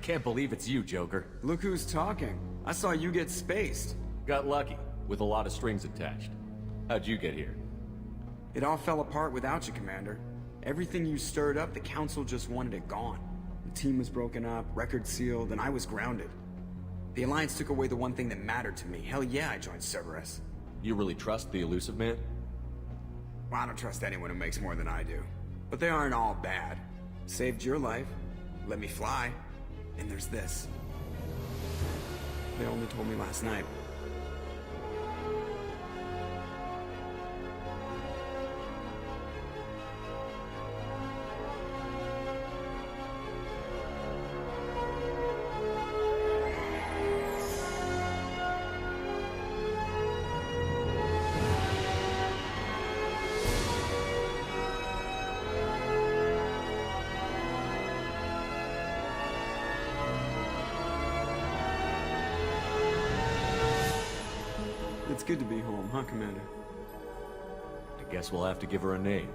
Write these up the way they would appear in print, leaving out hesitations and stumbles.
Can't believe it's you, Joker. Look who's talking. I saw you get spaced. Got lucky, with a lot of strings attached. How'd you get here? It all fell apart without you, Commander. Everything you stirred up, the Council just wanted it gone. The team was broken up, record sealed, and I was grounded. The Alliance took away the one thing that mattered to me. Hell yeah, I joined Cerberus. You really trust the elusive man? Well, I don't trust anyone who makes more than I do. But they aren't all bad. Saved your life, let me fly, and there's this. They only told me last night. It's good to be home, huh, Commander? I guess we'll have to give her a name.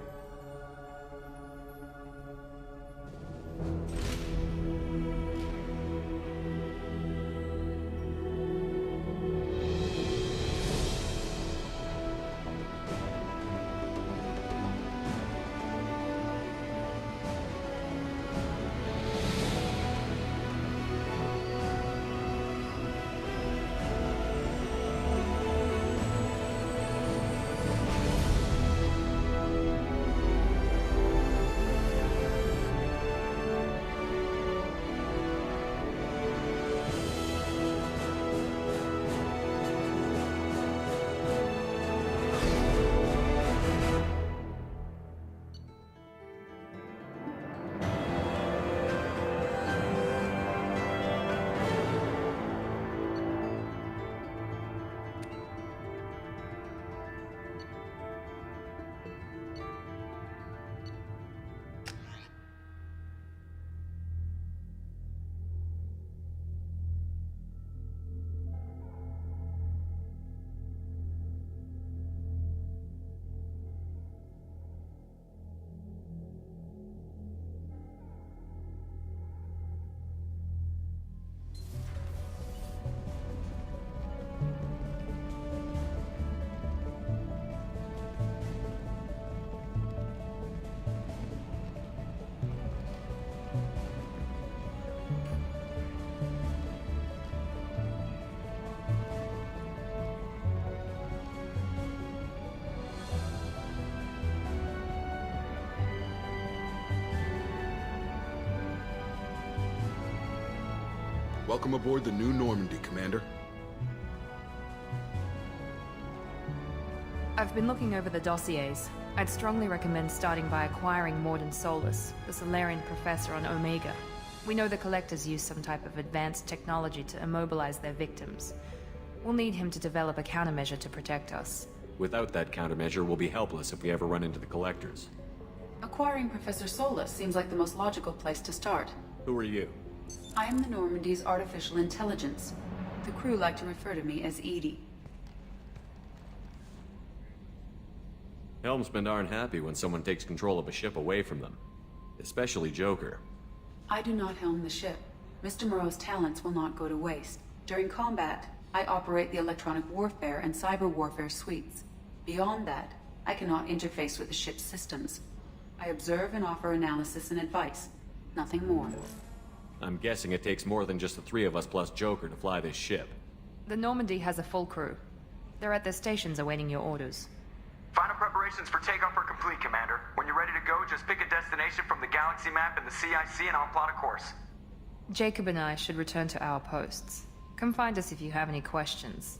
Welcome aboard the new Normandy, Commander. I've been looking over the dossiers. I'd strongly recommend starting by acquiring Mordin Solus, the Solarian professor on Omega. We know the Collectors use some type of advanced technology to immobilize their victims. We'll need him to develop a countermeasure to protect us. Without that countermeasure, we'll be helpless if we ever run into the Collectors. Acquiring Professor Solus seems like the most logical place to start. Who are you? I am the Normandy's artificial intelligence. The crew like to refer to me as Edie. Helmsmen aren't happy when someone takes control of a ship away from them. Especially Joker. I do not helm the ship. Mr. Moreau's talents will not go to waste. During combat, I operate the electronic warfare and cyber warfare suites. Beyond that, I cannot interface with the ship's systems. I observe and offer analysis and advice. Nothing more. I'm guessing it takes more than just the three of us plus Joker to fly this ship. The Normandy has a full crew. They're at their stations awaiting your orders. Final preparations for takeoff are complete, Commander. When you're ready to go, just pick a destination from the galaxy map in the CIC and I'll plot a course. Jacob and I should return to our posts. Come find us if you have any questions.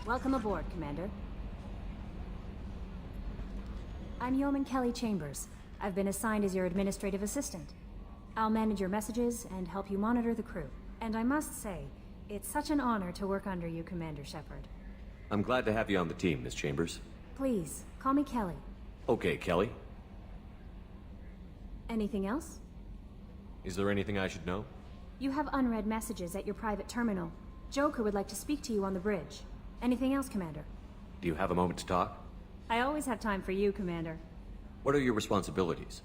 Welcome aboard, Commander. I'm Yeoman Kelly Chambers. I've been assigned as your administrative assistant. I'll manage your messages and help you monitor the crew. And I must say, it's such an honor to work under you, Commander Shepard. I'm glad to have you on the team, Miss Chambers. Please, call me Kelly. Okay, Kelly. Anything else? Is there anything I should know? You have unread messages at your private terminal. Joker would like to speak to you on the bridge. Anything else, Commander? Do you have a moment to talk? I always have time for you, Commander. What are your responsibilities?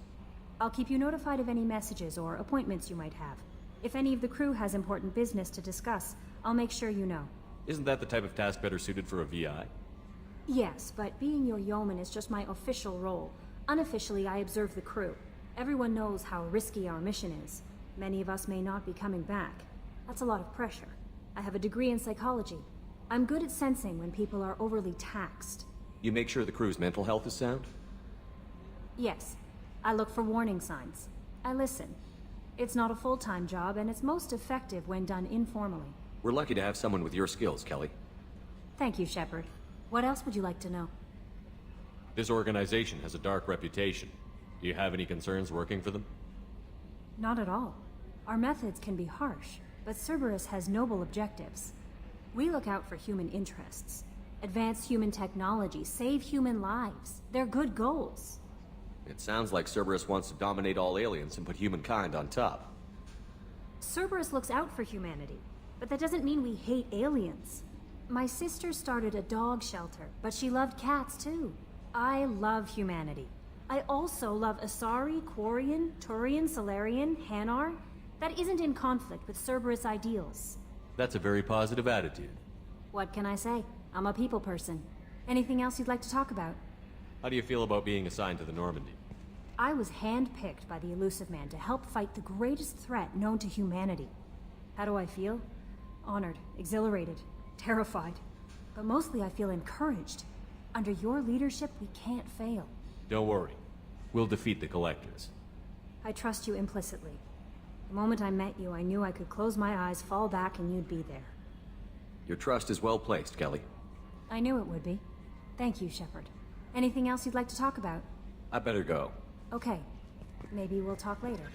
I'll keep you notified of any messages or appointments you might have. If any of the crew has important business to discuss, I'll make sure you know. Isn't that the type of task better suited for a VI? Yes, but being your yeoman is just my official role. Unofficially, I observe the crew. Everyone knows how risky our mission is. Many of us may not be coming back. That's a lot of pressure. I have a degree in psychology. I'm good at sensing when people are overly taxed. You make sure the crew's mental health is sound? Yes. I look for warning signs. I listen. It's not a full-time job, and it's most effective when done informally. We're lucky to have someone with your skills, Kelly. Thank you, Shepard. What else would you like to know? This organization has a dark reputation. Do you have any concerns working for them? Not at all. Our methods can be harsh, but Cerberus has noble objectives. We look out for human interests. Advance human technology, save human lives. They're good goals. It sounds like Cerberus wants to dominate all aliens and put humankind on top. Cerberus looks out for humanity, but that doesn't mean we hate aliens. My sister started a dog shelter, but she loved cats too. I love humanity. I also love Asari, Quarian, Turian, Solarian, Hanar. That isn't in conflict with Cerberus ideals. That's a very positive attitude. What can I say? I'm a people person. Anything else you'd like to talk about? How do you feel about being assigned to the Normandy? I was handpicked by the Elusive Man to help fight the greatest threat known to humanity. How do I feel? Honored, exhilarated, terrified. But mostly I feel encouraged. Under your leadership, we can't fail. Don't worry. We'll defeat the Collectors. I trust you implicitly. The moment I met you, I knew I could close my eyes, fall back, and you'd be there. Your trust is well placed, Kelly. I knew it would be. Thank you, Shepard. Anything else you'd like to talk about? I better go. Okay. Maybe we'll talk later.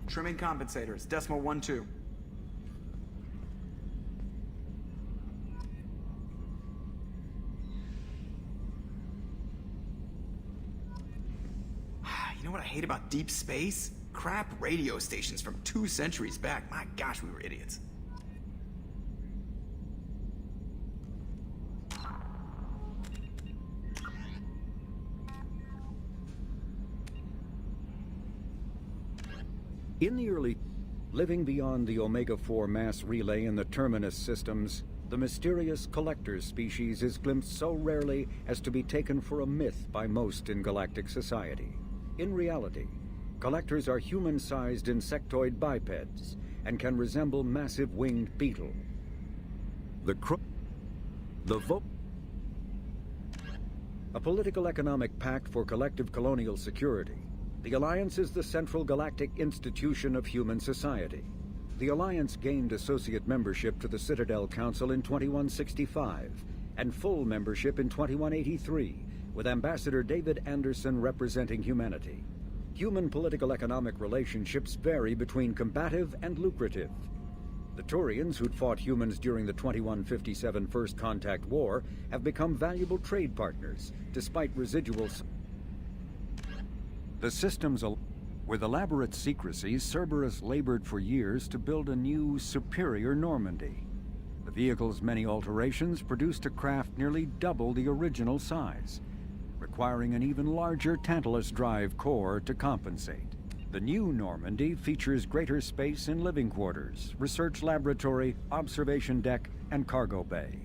Trimming compensators, decimal 1-2. You know what I hate about deep space? Crap radio stations from 2 centuries back. My gosh, we were idiots. In the early... Living beyond the Omega-4 mass relay in the Terminus systems, the mysterious Collector species is glimpsed so rarely as to be taken for a myth by most in galactic society. In reality, Collectors are human-sized insectoid bipeds and can resemble massive winged beetle. A political economic pact for collective colonial security. The Alliance is the central galactic institution of human society. The Alliance gained associate membership to the Citadel Council in 2165, and full membership in 2183, with Ambassador David Anderson representing humanity. Human political economic relationships vary between combative and lucrative. The Turians who'd fought humans during the 2157 First Contact War have become valuable trade partners, despite residuals. The systems, with elaborate secrecy, Cerberus labored for years to build a new, superior Normandy. The vehicle's many alterations produced a craft nearly double the original size, requiring an even larger Tantalus drive core to compensate. The new Normandy features greater space in living quarters, research laboratory, observation deck, and cargo bay.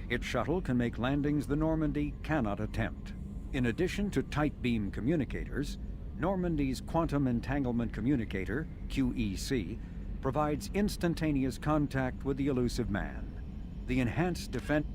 Its shuttle can make landings the Normandy cannot attempt. In addition to tight beam communicators, Normandy's Quantum Entanglement Communicator, QEC, provides instantaneous contact with the elusive man. The enhanced defense...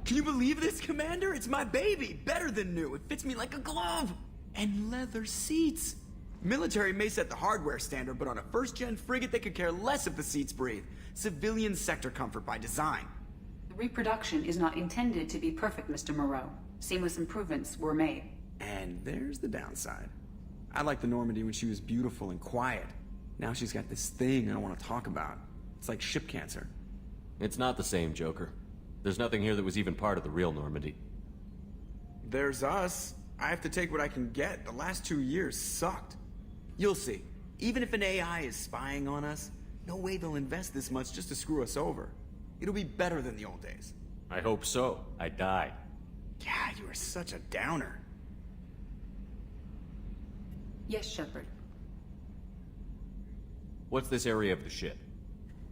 Can you believe this, Commander? It's my baby! Better than new. It fits me like a glove! And leather seats! Military may set the hardware standard, but on a first-gen frigate, they could care less if the seats breathe. Civilian sector comfort by design. The reproduction is not intended to be perfect, Mr. Moreau. Seamless improvements were made. And there's the downside. I liked the Normandy when she was beautiful and quiet. Now she's got this thing I don't want to talk about. It's like ship cancer. It's not the same, Joker. There's nothing here that was even part of the real Normandy. There's us. I have to take what I can get. The last 2 years sucked. You'll see. Even if an AI is spying on us, no way they'll invest this much just to screw us over. It'll be better than the old days. I hope so. I died. Yeah, you are such a downer. Yes, Shepard. What's this area of the ship?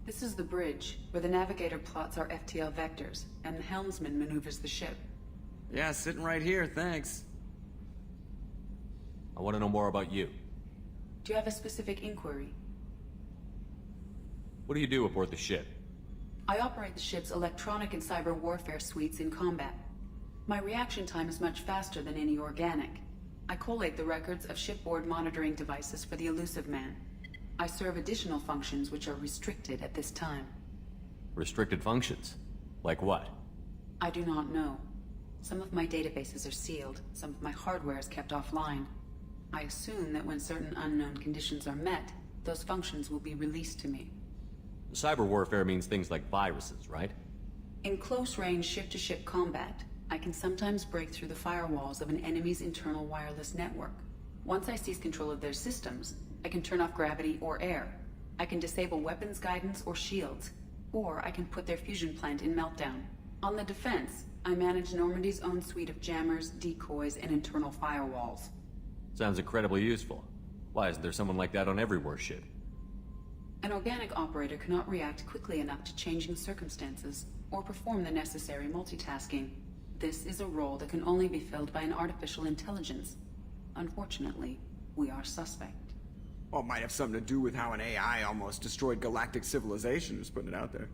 This is the bridge, where the navigator plots our FTL vectors, and the helmsman maneuvers the ship. Yeah, sitting right here, thanks. I want to know more about you. Do you have a specific inquiry? What do you do aboard the ship? I operate the ship's electronic and cyber warfare suites in combat. My reaction time is much faster than any organic. I collate the records of shipboard monitoring devices for the elusive man. I serve additional functions which are restricted at this time. Restricted functions? Like what? I do not know. Some of my databases are sealed, some of my hardware is kept offline. I assume that when certain unknown conditions are met, those functions will be released to me. Cyber warfare means things like viruses, right? In close-range ship-to-ship combat, I can sometimes break through the firewalls of an enemy's internal wireless network. Once I seize control of their systems, I can turn off gravity or air. I can disable weapons guidance or shields, or I can put their fusion plant in meltdown. On the defense, I manage Normandy's own suite of jammers, decoys, and internal firewalls. Sounds incredibly useful. Why isn't there someone like that on every warship? An organic operator cannot react quickly enough to changing circumstances, or perform the necessary multitasking. This is a role that can only be filled by an artificial intelligence. Unfortunately, we are suspect. Well, it might have something to do with how an AI almost destroyed galactic civilization, just putting it out there.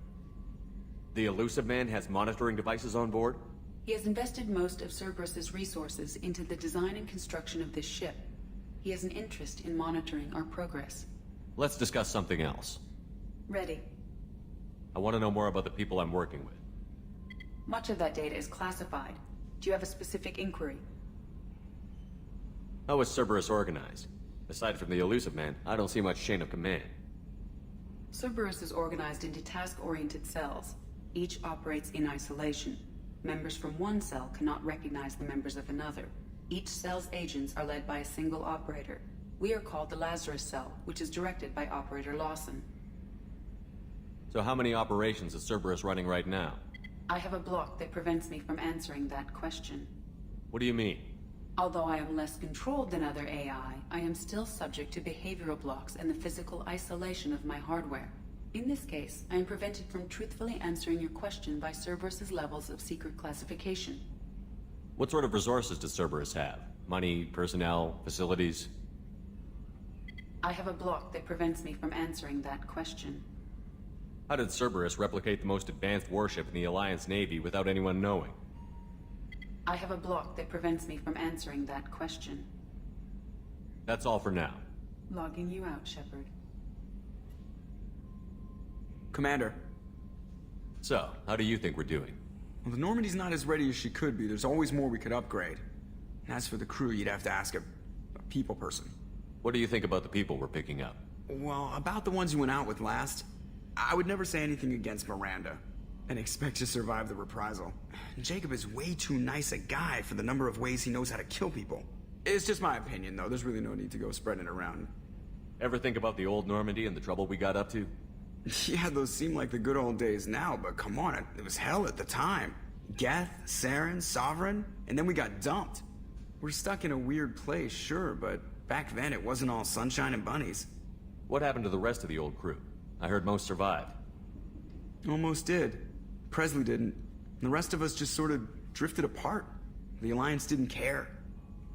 The Elusive Man has monitoring devices on board? He has invested most of Cerberus's resources into the design and construction of this ship. He has an interest in monitoring our progress. Let's discuss something else. Ready. I want to know more about the people I'm working with. Much of that data is classified. Do you have a specific inquiry? How is Cerberus organized? Aside from the Elusive Man, I don't see much chain of command. Cerberus is organized into task-oriented cells. Each operates in isolation. Members from one cell cannot recognize the members of another. Each cell's agents are led by a single operator. We are called the Lazarus Cell, which is directed by Operator Lawson. So how many operations is Cerberus running right now? I have a block that prevents me from answering that question. What do you mean? Although I am less controlled than other AI, I am still subject to behavioral blocks and the physical isolation of my hardware. In this case, I am prevented from truthfully answering your question by Cerberus's levels of secret classification. What sort of resources does Cerberus have? Money, personnel, facilities? I have a block that prevents me from answering that question. How did Cerberus replicate the most advanced warship in the Alliance Navy without anyone knowing? I have a block that prevents me from answering that question. That's all for now. Logging you out, Shepard. Commander, So, how do you think we're doing? well, the Normandy's not as ready as she could be. There's always more we could upgrade. And as for the crew, you'd have to ask a people person. What do you think about the people we're picking up? Well, about the ones you went out with last, I would never say anything against Miranda and expect to survive the reprisal. Jacob is way too nice a guy for the number of ways he knows how to kill people. It's just my opinion, though. There's really no need to go spreading it around. Ever think about the old Normandy and the trouble we got up to? Yeah, those seem like the good old days now, but come on, it was hell at the time. Geth, Saren, Sovereign, and then we got dumped. We're stuck in a weird place, sure, but back then it wasn't all sunshine and bunnies. What happened to the rest of the old crew? I heard most survived. Almost did. Presley didn't. The rest of us just sort of drifted apart. The Alliance didn't care.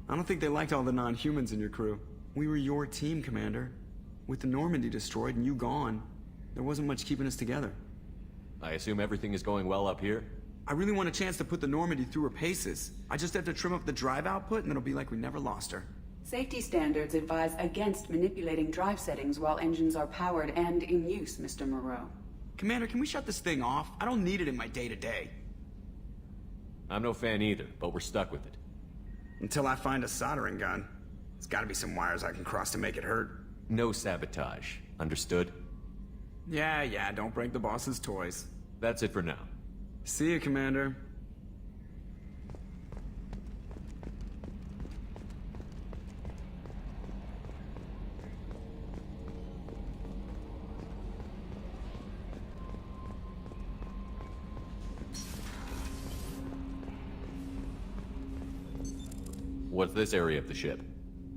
I don't think they liked all the non-humans in your crew. We were your team, Commander. With the Normandy destroyed and you gone, there wasn't much keeping us together. I assume everything is going well up here? I really want a chance to put the Normandy through her paces. I just have to trim up the drive output and it'll be like we never lost her. Safety standards advise against manipulating drive settings while engines are powered and in use, Mr. Moreau. Commander, can we shut this thing off? I don't need it in my day-to-day. I'm no fan either, but we're stuck with it. Until I find a soldering gun. There's gotta be some wires I can cross to make it hurt. No sabotage. Understood? Yeah, don't break the boss's toys. That's it for now. See you, Commander. What's this area of the ship?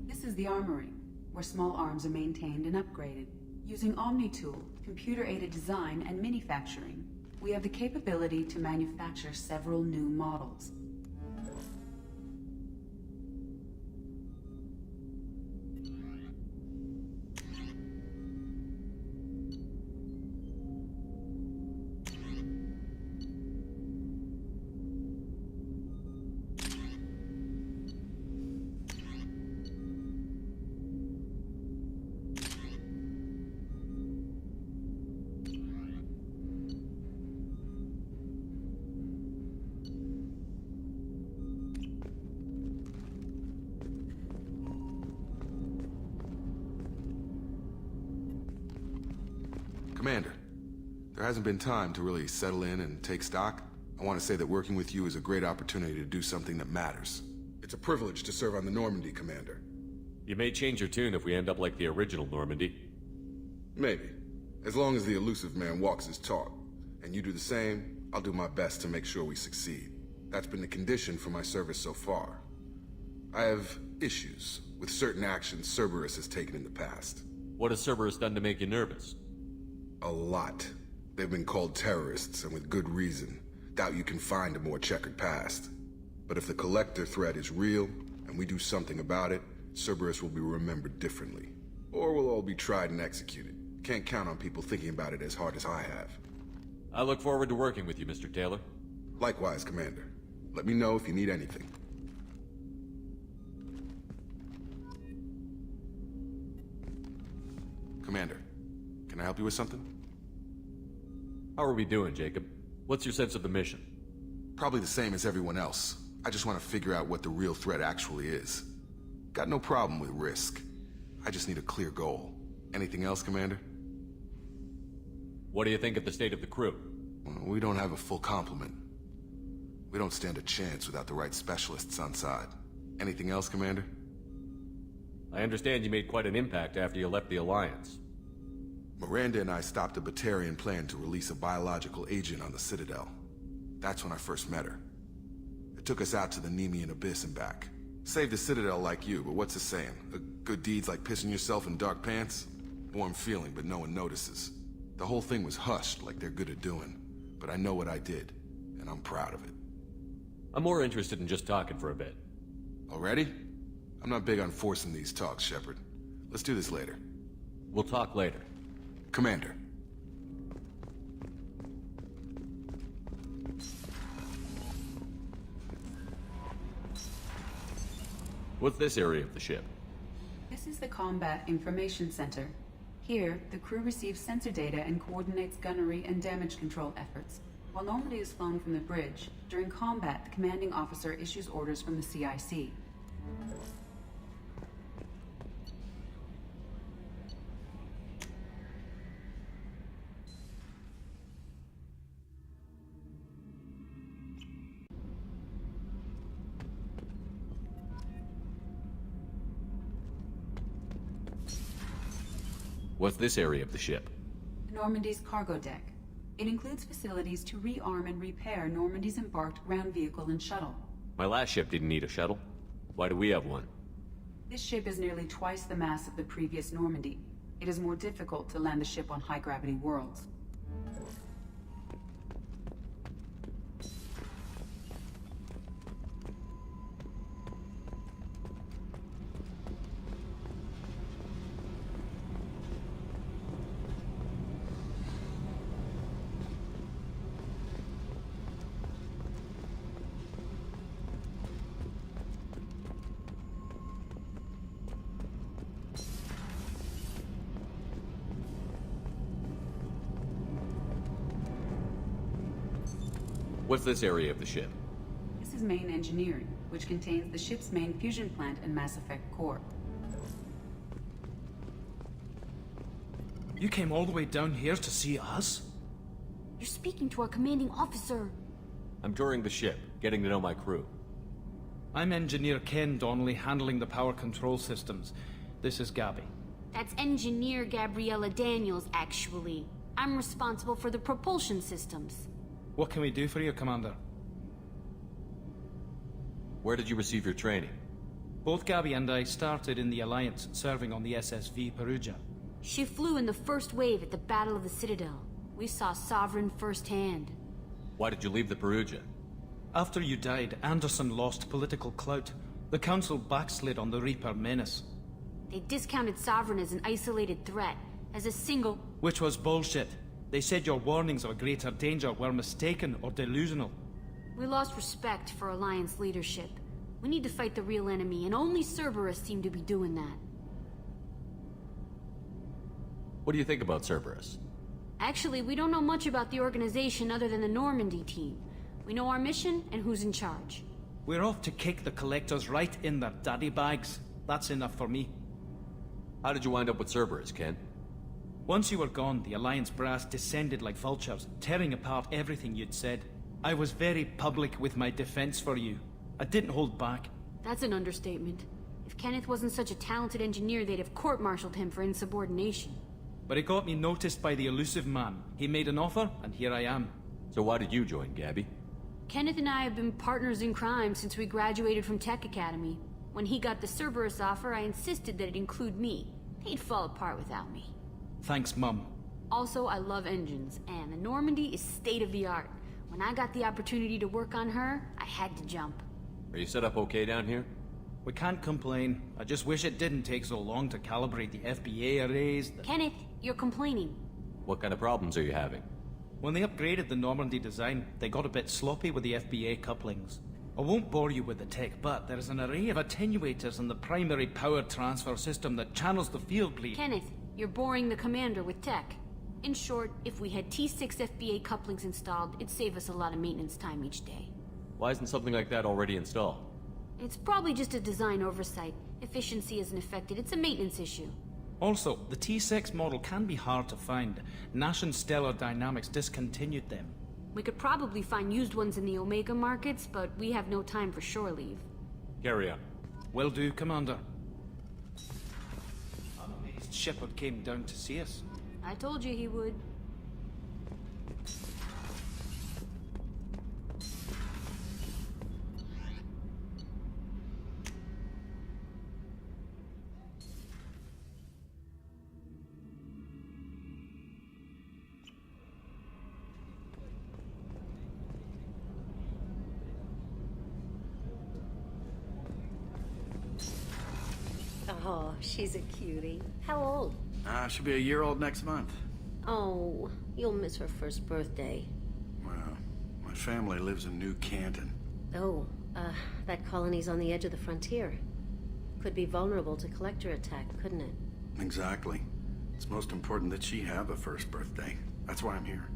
This is the armory, where small arms are maintained and upgraded. Using OmniTool, computer-aided design, and manufacturing, we have the capability to manufacture several new models. Commander, hasn't been time to really settle in and take stock, I want to say that working with you is a great opportunity to do something that matters. It's a privilege to serve on the Normandy, Commander. You may change your tune if we end up like the original Normandy. Maybe. As long as the elusive man walks his talk. And you do the same, I'll do my best to make sure we succeed. That's been the condition for my service so far. I have issues with certain actions Cerberus has taken in the past. What has Cerberus done to make you nervous? A lot. They've been called terrorists, and with good reason. Doubt you can find a more checkered past. But if the Collector threat is real, and we do something about it, Cerberus will be remembered differently. Or we'll all be tried and executed. Can't count on people thinking about it as hard as I have. I look forward to working with you, Mr. Taylor. Likewise, Commander. Let me know if you need anything. Commander, can I help you with something? How are we doing, Jacob? What's your sense of the mission? Probably the same as everyone else. I just want to figure out what the real threat actually is. Got no problem with risk. I just need a clear goal. Anything else, Commander? What do you think of the state of the crew? Well, we don't have a full complement. We don't stand a chance without the right specialists on side. Anything else, Commander? I understand you made quite an impact after you left the Alliance. Miranda and I stopped a Batarian plan to release a biological agent on the Citadel. That's when I first met her. It took us out to the Nemean Abyss and back. Saved the Citadel like you, but what's the saying? A good deed's like pissing yourself in dark pants? Warm feeling, but no one notices. The whole thing was hushed like they're good at doing. But I know what I did, and I'm proud of it. I'm more interested in just talking for a bit. Already? I'm not big on forcing these talks, Shepard. Let's do this later. We'll talk later. Commander. What's this area of the ship? This is the Combat Information Center. Here, the crew receives sensor data and coordinates gunnery and damage control efforts. While Normandy is flown from the bridge, during combat, the commanding officer issues orders from the CIC. What's this area of the ship? Normandy's cargo deck. It includes facilities to rearm and repair Normandy's embarked ground vehicle and shuttle. My last ship didn't need a shuttle. Why do we have one? This ship is nearly twice the mass of the previous Normandy. It is more difficult to land the ship on high-gravity worlds. What's this area of the ship? This is main engineering, which contains the ship's main fusion plant and Mass Effect core. You came all the way down here to see us? You're speaking to our commanding officer. I'm touring the ship, getting to know my crew. I'm Engineer Ken Donnelly, handling the power control systems. This is Gabby. That's Engineer Gabriella Daniels, actually. I'm responsible for the propulsion systems. What can we do for you, Commander? Where did you receive your training? Both Gabby and I started in the Alliance, serving on the SSV Perugia. She flew in the first wave at the Battle of the Citadel. We saw Sovereign firsthand. Why did you leave the Perugia? After you died, Anderson lost political clout. The Council backslid on the Reaper menace. They discounted Sovereign as an isolated threat, as a single... Which was bullshit. They said your warnings of a greater danger were mistaken or delusional. We lost respect for Alliance leadership. We need to fight the real enemy, and only Cerberus seemed to be doing that. What do you think about Cerberus? Actually, we don't know much about the organization other than the Normandy team. We know our mission and who's in charge. We're off to kick the Collectors right in their daddy bags. That's enough for me. How did you wind up with Cerberus, Ken? Once you were gone, the Alliance brass descended like vultures, tearing apart everything you'd said. I was very public with my defense for you. I didn't hold back. That's an understatement. If Kenneth wasn't such a talented engineer, they'd have court-martialed him for insubordination. But it got me noticed by the elusive man. He made an offer, and here I am. So why did you join, Gabby? Kenneth and I have been partners in crime since we graduated from Tech Academy. When he got the Cerberus offer, I insisted that it include me. He'd fall apart without me. Thanks, Mum. Also, I love engines, and the Normandy is state-of-the-art. When I got the opportunity to work on her, I had to jump. Are you set up okay down here? We can't complain. I just wish it didn't take so long to calibrate the FBA arrays. Kenneth, you're complaining. What kind of problems are you having? When they upgraded the Normandy design, they got a bit sloppy with the FBA couplings. I won't bore you with the tech, but there is an array of attenuators in the primary power transfer system that channels the field bleed. Kenneth, you're boring the commander with tech. In short, if we had T6 FBA couplings installed, it'd save us a lot of maintenance time each day. Why isn't something like that already installed? It's probably just a design oversight. Efficiency isn't affected, it's a maintenance issue. Also, the T6 model can be hard to find. Nash and Stellar Dynamics discontinued them. We could probably find used ones in the Omega markets, but we have no time for shore leave. Carry on. Will do, Commander. I'm amazed Shepard came down to see us. I told you he would. Oh, she's a cutie. How old? She'll be a year old next month. Oh, you'll miss her first birthday. Well, my family lives in New Canton. Oh, that colony's on the edge of the frontier. Could be vulnerable to collector attack, couldn't it? Exactly. It's most important that she have a first birthday. That's why I'm here.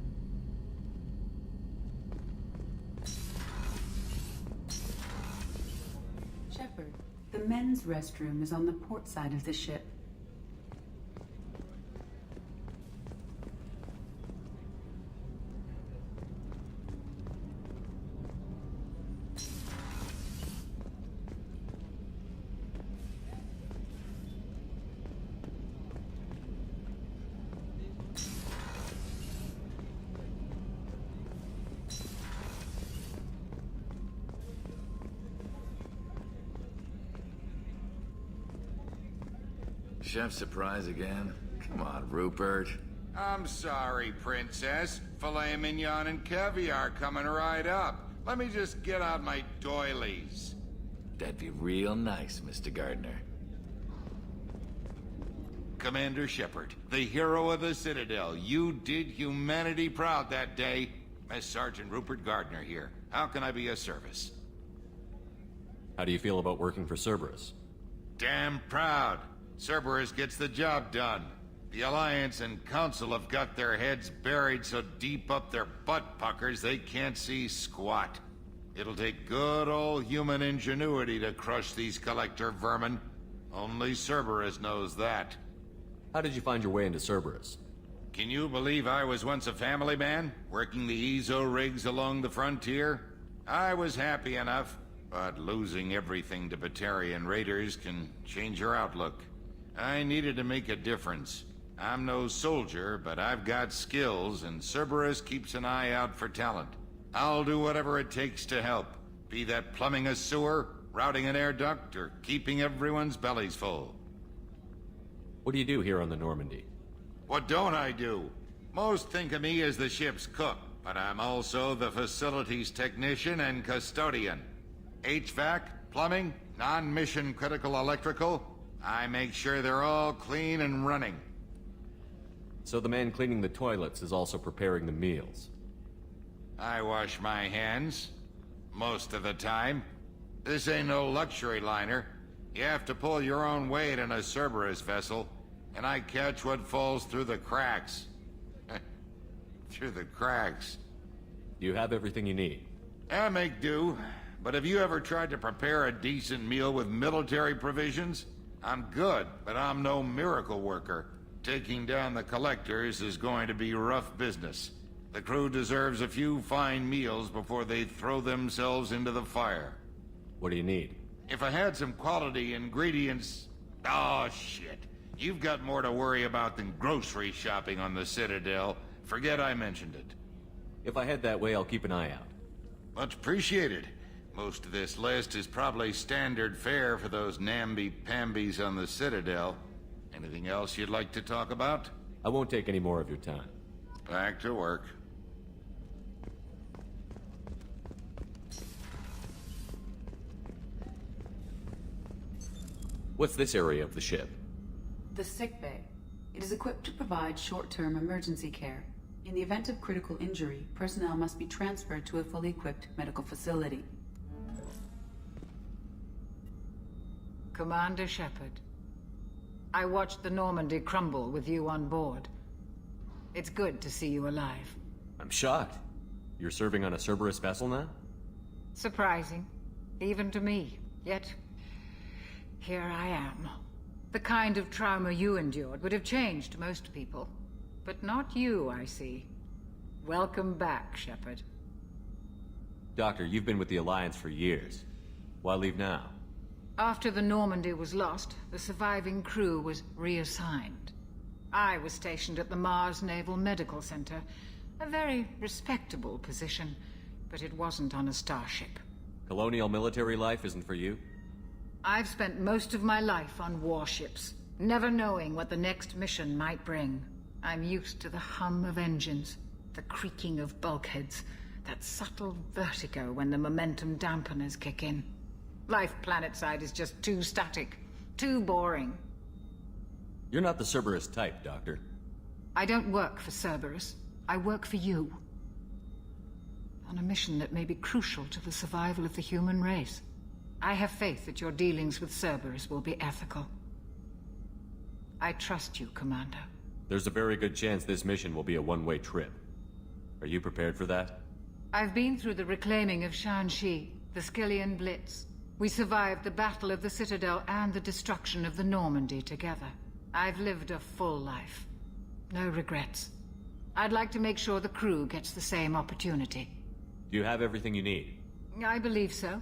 Shepard, the men's restroom is on the port side of the ship. Chef surprise again? Come on, Rupert. I'm sorry, Princess. Filet mignon and caviar coming right up. Let me just get out my doilies. That'd be real nice, Mr. Gardner. Commander Shepard, the hero of the Citadel. You did humanity proud that day. Mess Sergeant Rupert Gardner here. How can I be of service? How do you feel about working for Cerberus? Damn proud. Cerberus gets the job done. The Alliance and Council have got their heads buried so deep up their butt puckers they can't see squat. It'll take good old human ingenuity to crush these collector vermin. Only Cerberus knows that. How did you find your way into Cerberus? Can you believe I was once a family man, working the EZO rigs along the frontier? I was happy enough, but losing everything to Batarian raiders can change your outlook. I needed to make a difference. I'm no soldier, but I've got skills, and Cerberus keeps an eye out for talent. I'll do whatever it takes to help, be that plumbing a sewer, routing an air duct, or keeping everyone's bellies full. What do you do here on the Normandy? What don't I do? Most think of me as the ship's cook, but I'm also the facilities technician and custodian. HVAC, plumbing, non-mission critical electrical, I make sure they're all clean and running. So the man cleaning the toilets is also preparing the meals? I wash my hands. Most of the time. This ain't no luxury liner. You have to pull your own weight in a Cerberus vessel, and I catch what falls through the cracks. Through the cracks. You have everything you need? I make do. But have you ever tried to prepare a decent meal with military provisions? I'm good, but I'm no miracle worker. Taking down the collectors is going to be rough business. The crew deserves a few fine meals before they throw themselves into the fire. What do you need? If I had some quality ingredients... Oh, shit. You've got more to worry about than grocery shopping on the Citadel. Forget I mentioned it. If I head that way, I'll keep an eye out. Much appreciated. Most of this list is probably standard fare for those namby-pambies on the Citadel. Anything else you'd like to talk about? I won't take any more of your time. Back to work. What's this area of the ship? The sick bay. It is equipped to provide short-term emergency care. In the event of critical injury, personnel must be transferred to a fully equipped medical facility. Commander Shepard, I watched the Normandy crumble with you on board. It's good to see you alive. I'm shocked. You're serving on a Cerberus vessel now? Surprising, even to me. Yet, here I am. The kind of trauma you endured would have changed most people. But not you, I see. Welcome back, Shepard. Doctor, you've been with the Alliance for years. Why leave now? After the Normandy was lost, the surviving crew was reassigned. I was stationed at the Mars Naval Medical Center. A very respectable position, but it wasn't on a starship. Colonial military life isn't for you? I've spent most of my life on warships, never knowing what the next mission might bring. I'm used to the hum of engines, the creaking of bulkheads, that subtle vertigo when the momentum dampeners kick in. Life planetside is just too static, too boring. You're not the Cerberus type, Doctor. I don't work for Cerberus. I work for you. On a mission that may be crucial to the survival of the human race. I have faith that your dealings with Cerberus will be ethical. I trust you, Commander. There's a very good chance this mission will be a one-way trip. Are you prepared for that? I've been through the reclaiming of Shanxi, the Skillian Blitz. We survived the Battle of the Citadel and the destruction of the Normandy together. I've lived a full life. No regrets. I'd like to make sure the crew gets the same opportunity. Do you have everything you need? I believe so.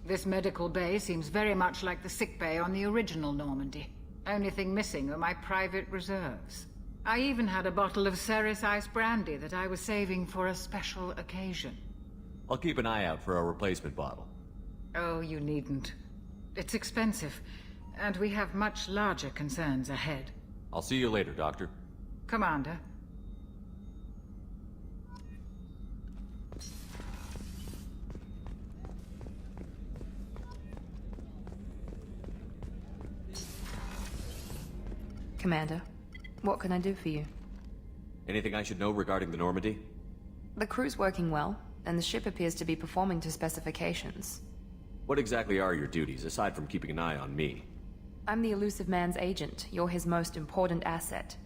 This medical bay seems very much like the sick bay on the original Normandy. Only thing missing are my private reserves. I even had a bottle of Ceres Ice Brandy that I was saving for a special occasion. I'll keep an eye out for a replacement bottle. Oh, you needn't. It's expensive, and we have much larger concerns ahead. I'll see you later, Doctor. Commander. Commander, what can I do for you? Anything I should know regarding the Normandy? The crew's working well, and the ship appears to be performing to specifications. What exactly are your duties, aside from keeping an eye on me? I'm the Elusive Man's agent. You're his most important asset.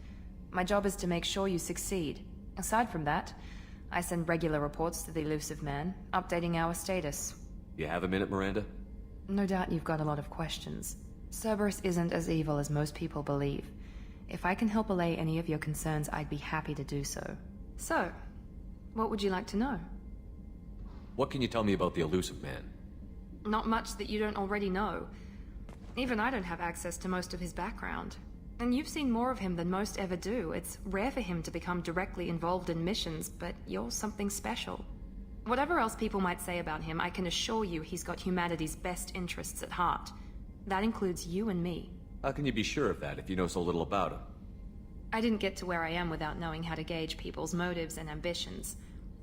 My job is to make sure you succeed. Aside from that, I send regular reports to the Elusive Man, updating our status. You have a minute, Miranda? No doubt you've got a lot of questions. Cerberus isn't as evil as most people believe. If I can help allay any of your concerns, I'd be happy to do so. So, what would you like to know? What can you tell me about the Elusive Man? Not much that you don't already know. Even I don't have access to most of his background. And you've seen more of him than most ever do. It's rare for him to become directly involved in missions, but you're something special. Whatever else people might say about him, I can assure you he's got humanity's best interests at heart. That includes you and me. How can you be sure of that if you know so little about him? I didn't get to where I am without knowing how to gauge people's motives and ambitions,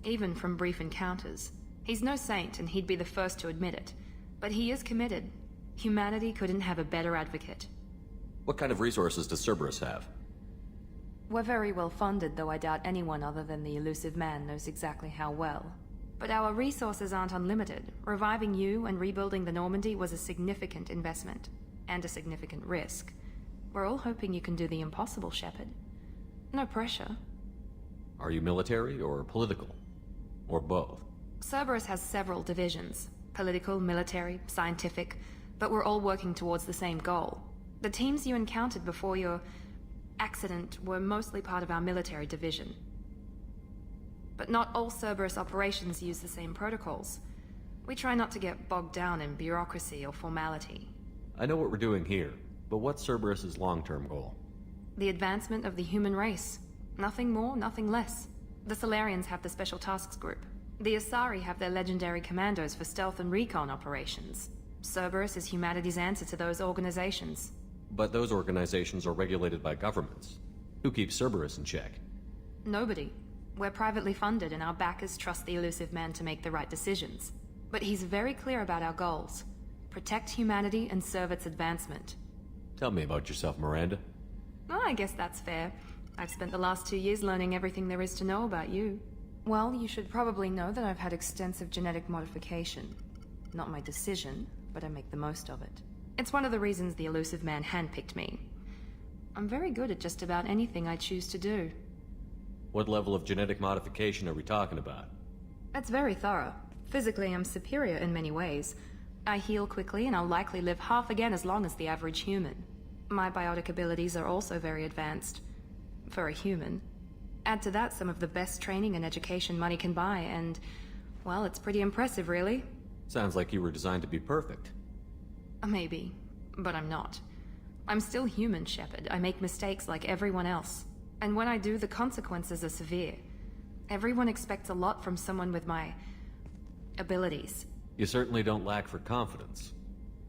even from brief encounters. He's no saint, and he'd be the first to admit it. But he is committed. Humanity couldn't have a better advocate. What kind of resources does Cerberus have? We're very well funded, though I doubt anyone other than the Elusive Man knows exactly how well. But our resources aren't unlimited. Reviving you and rebuilding the Normandy was a significant investment. And a significant risk. We're all hoping you can do the impossible, Shepard. No pressure. Are you military or political? Or both? Cerberus has several divisions. Political, military, scientific. But we're all working towards the same goal. The teams you encountered before your accident were mostly part of our military division. But not all Cerberus operations use the same protocols. We try not to get bogged down in bureaucracy or formality. I know what we're doing here, but what's Cerberus's long-term goal? The advancement of the human race. Nothing more, nothing less. The Solarians have the Special Tasks Group. The Asari have their legendary commandos for stealth and recon operations. Cerberus is humanity's answer to those organizations. But those organizations are regulated by governments. Who keeps Cerberus in check? Nobody. We're privately funded and our backers trust the elusive man to make the right decisions. But he's very clear about our goals. Protect humanity and serve its advancement. Tell me about yourself, Miranda. Oh, I guess that's fair. I've spent the last 2 years learning everything there is to know about you. Well, you should probably know that I've had extensive genetic modification. Not my decision, but I make the most of it. It's one of the reasons the elusive man handpicked me. I'm very good at just about anything I choose to do. What level of genetic modification are we talking about? That's very thorough. Physically, I'm superior in many ways. I heal quickly and I'll likely live half again as long as the average human. My biotic abilities are also very advanced. For a human. Add to that some of the best training and education money can buy, and, well, it's pretty impressive, really. Sounds like you were designed to be perfect. Maybe, but I'm not. I'm still human, Shepard. I make mistakes like everyone else. And when I do, the consequences are severe. Everyone expects a lot from someone with my abilities. You certainly don't lack for confidence.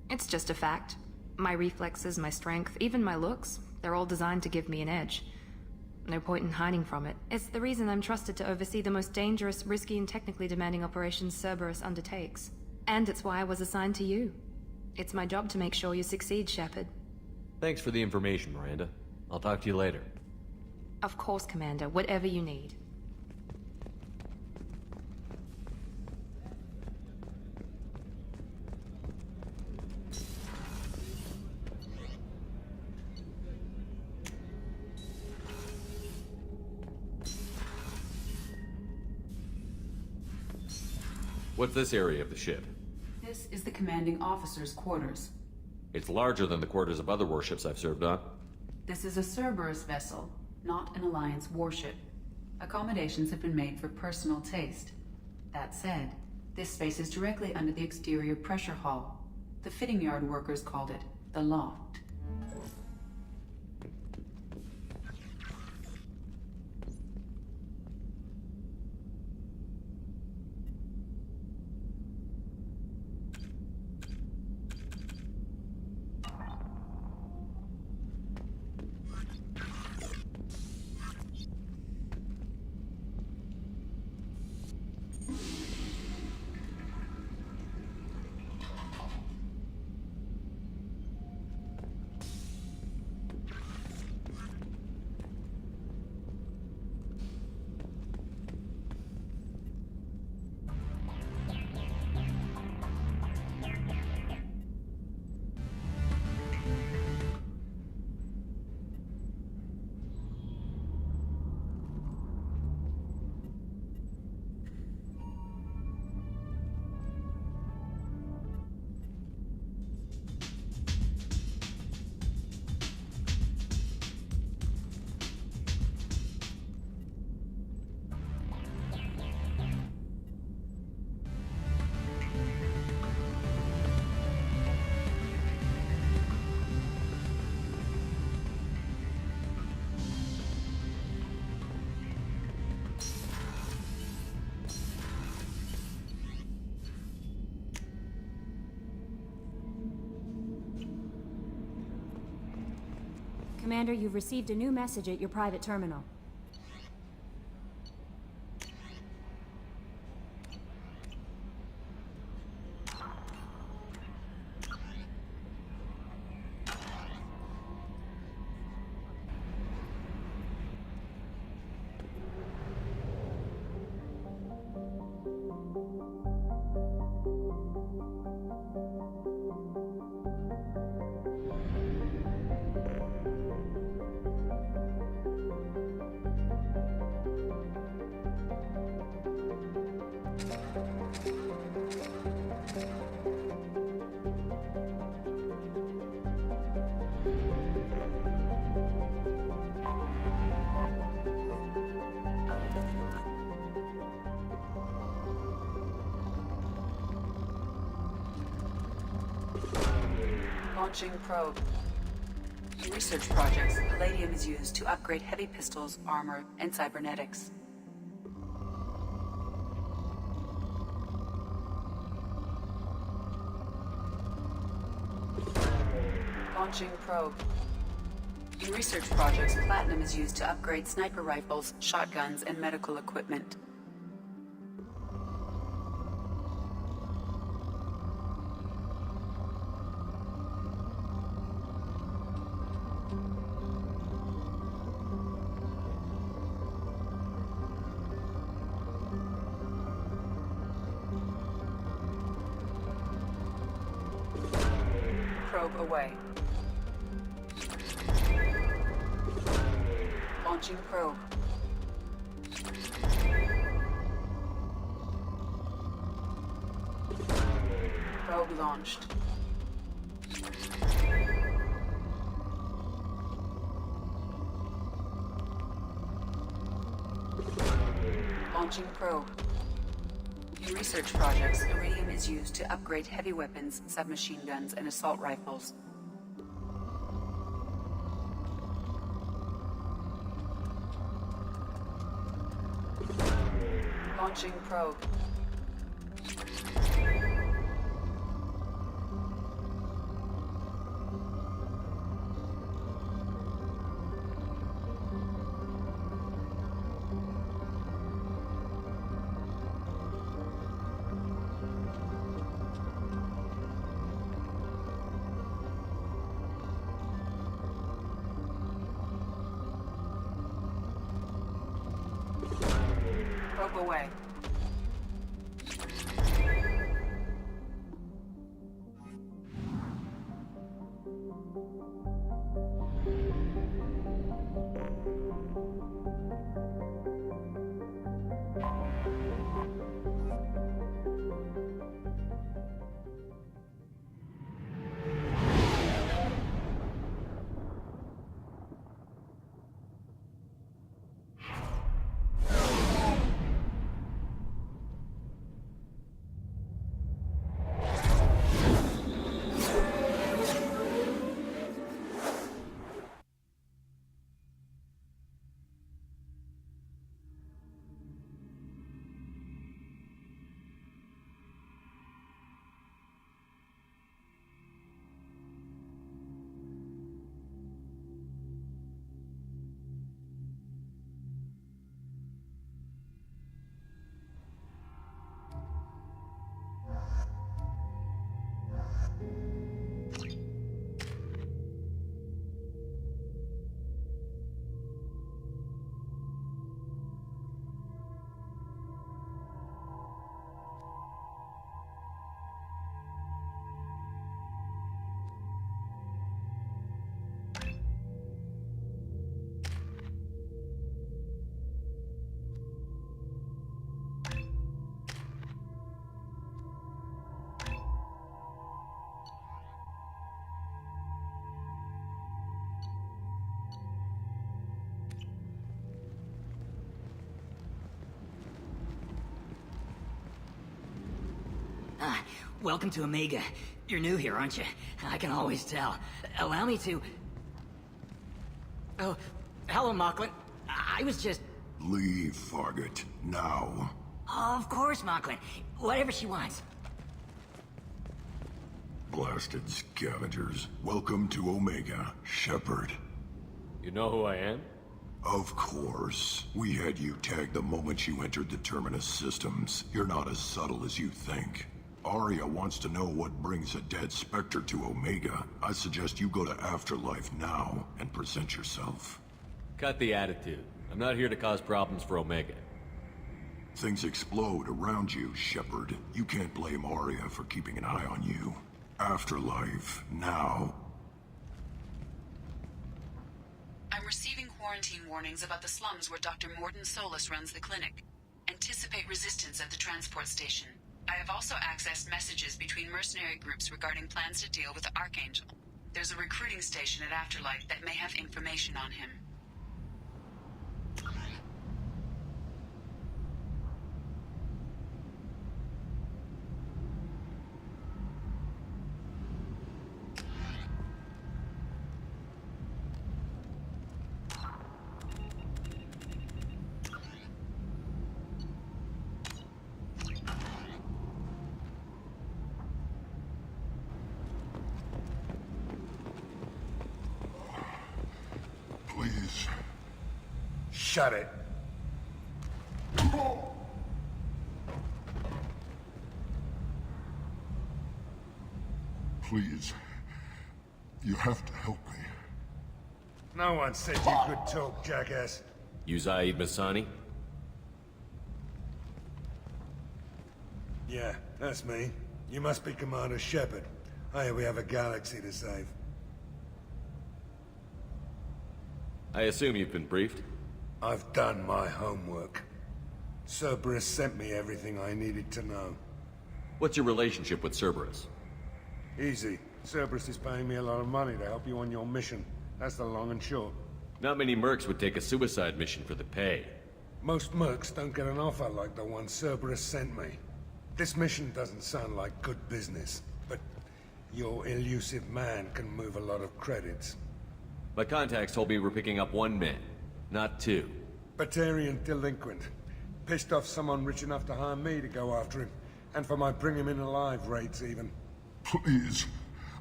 It's just a fact. My reflexes, my strength, even my looks, they're all designed to give me an edge. No point in hiding from it. It's the reason I'm trusted to oversee the most dangerous, risky, and technically demanding operations Cerberus undertakes. And it's why I was assigned to you. It's my job to make sure you succeed, Shepard. Thanks for the information, Miranda. I'll talk to you later. Of course, Commander. Whatever you need. What's this area of the ship? This is the commanding officer's quarters. It's larger than the quarters of other warships I've served on. This is a Cerberus vessel, not an Alliance warship. Accommodations have been made for personal taste. That said, this space is directly under the exterior pressure hull. The fitting yard workers called it the loft. Commander, you've received a new message at your private terminal. Launching probe. In research projects, palladium is used to upgrade heavy pistols, armor, and cybernetics. Launching probe. In research projects, platinum is used to upgrade sniper rifles, shotguns, and medical equipment. Probe away. Launching probe. Probe launched. Launching probe. In research projects, iridium is used to upgrade heavy weapons, submachine guns, and assault rifles. Launching probe. Probe away. Welcome to Omega. You're new here, aren't you? I can always tell. Allow me to... Oh, hello, Mocklin. I was just... Leave, Fargate. Now. Of course, Mocklin. Whatever she wants. Blasted scavengers. Welcome to Omega, Shepard. You know who I am? Of course. We had you tagged the moment you entered the Terminus systems. You're not as subtle as you think. Arya wants to know what brings a dead Spectre to Omega. I suggest you go to Afterlife now and present yourself. Cut the attitude. I'm not here to cause problems for Omega. Things explode around you, Shepard. You can't blame Arya for keeping an eye on you. Afterlife, now. I'm receiving quarantine warnings about the slums where Dr. Mordin Solus runs the clinic. Anticipate resistance at the transport station. I have also accessed messages between mercenary groups regarding plans to deal with the Archangel. There's a recruiting station at Afterlife that may have information on him. Shut it. Please. You have to help me. No one said you could talk, jackass. You Zaid Masani? Yeah, that's me. You must be Commander Shepard. Hey, we have a galaxy to save. I assume you've been briefed? I've done my homework. Cerberus sent me everything I needed to know. What's your relationship with Cerberus? Easy. Cerberus is paying me a lot of money to help you on your mission. That's the long and short. Not many mercs would take a suicide mission for the pay. Most mercs don't get an offer like the one Cerberus sent me. This mission doesn't sound like good business, but your elusive man can move a lot of credits. My contacts told me we're picking up one man, not two. Batarian delinquent. Pissed off someone rich enough to hire me to go after him. And for my bring him in alive rates even. Please.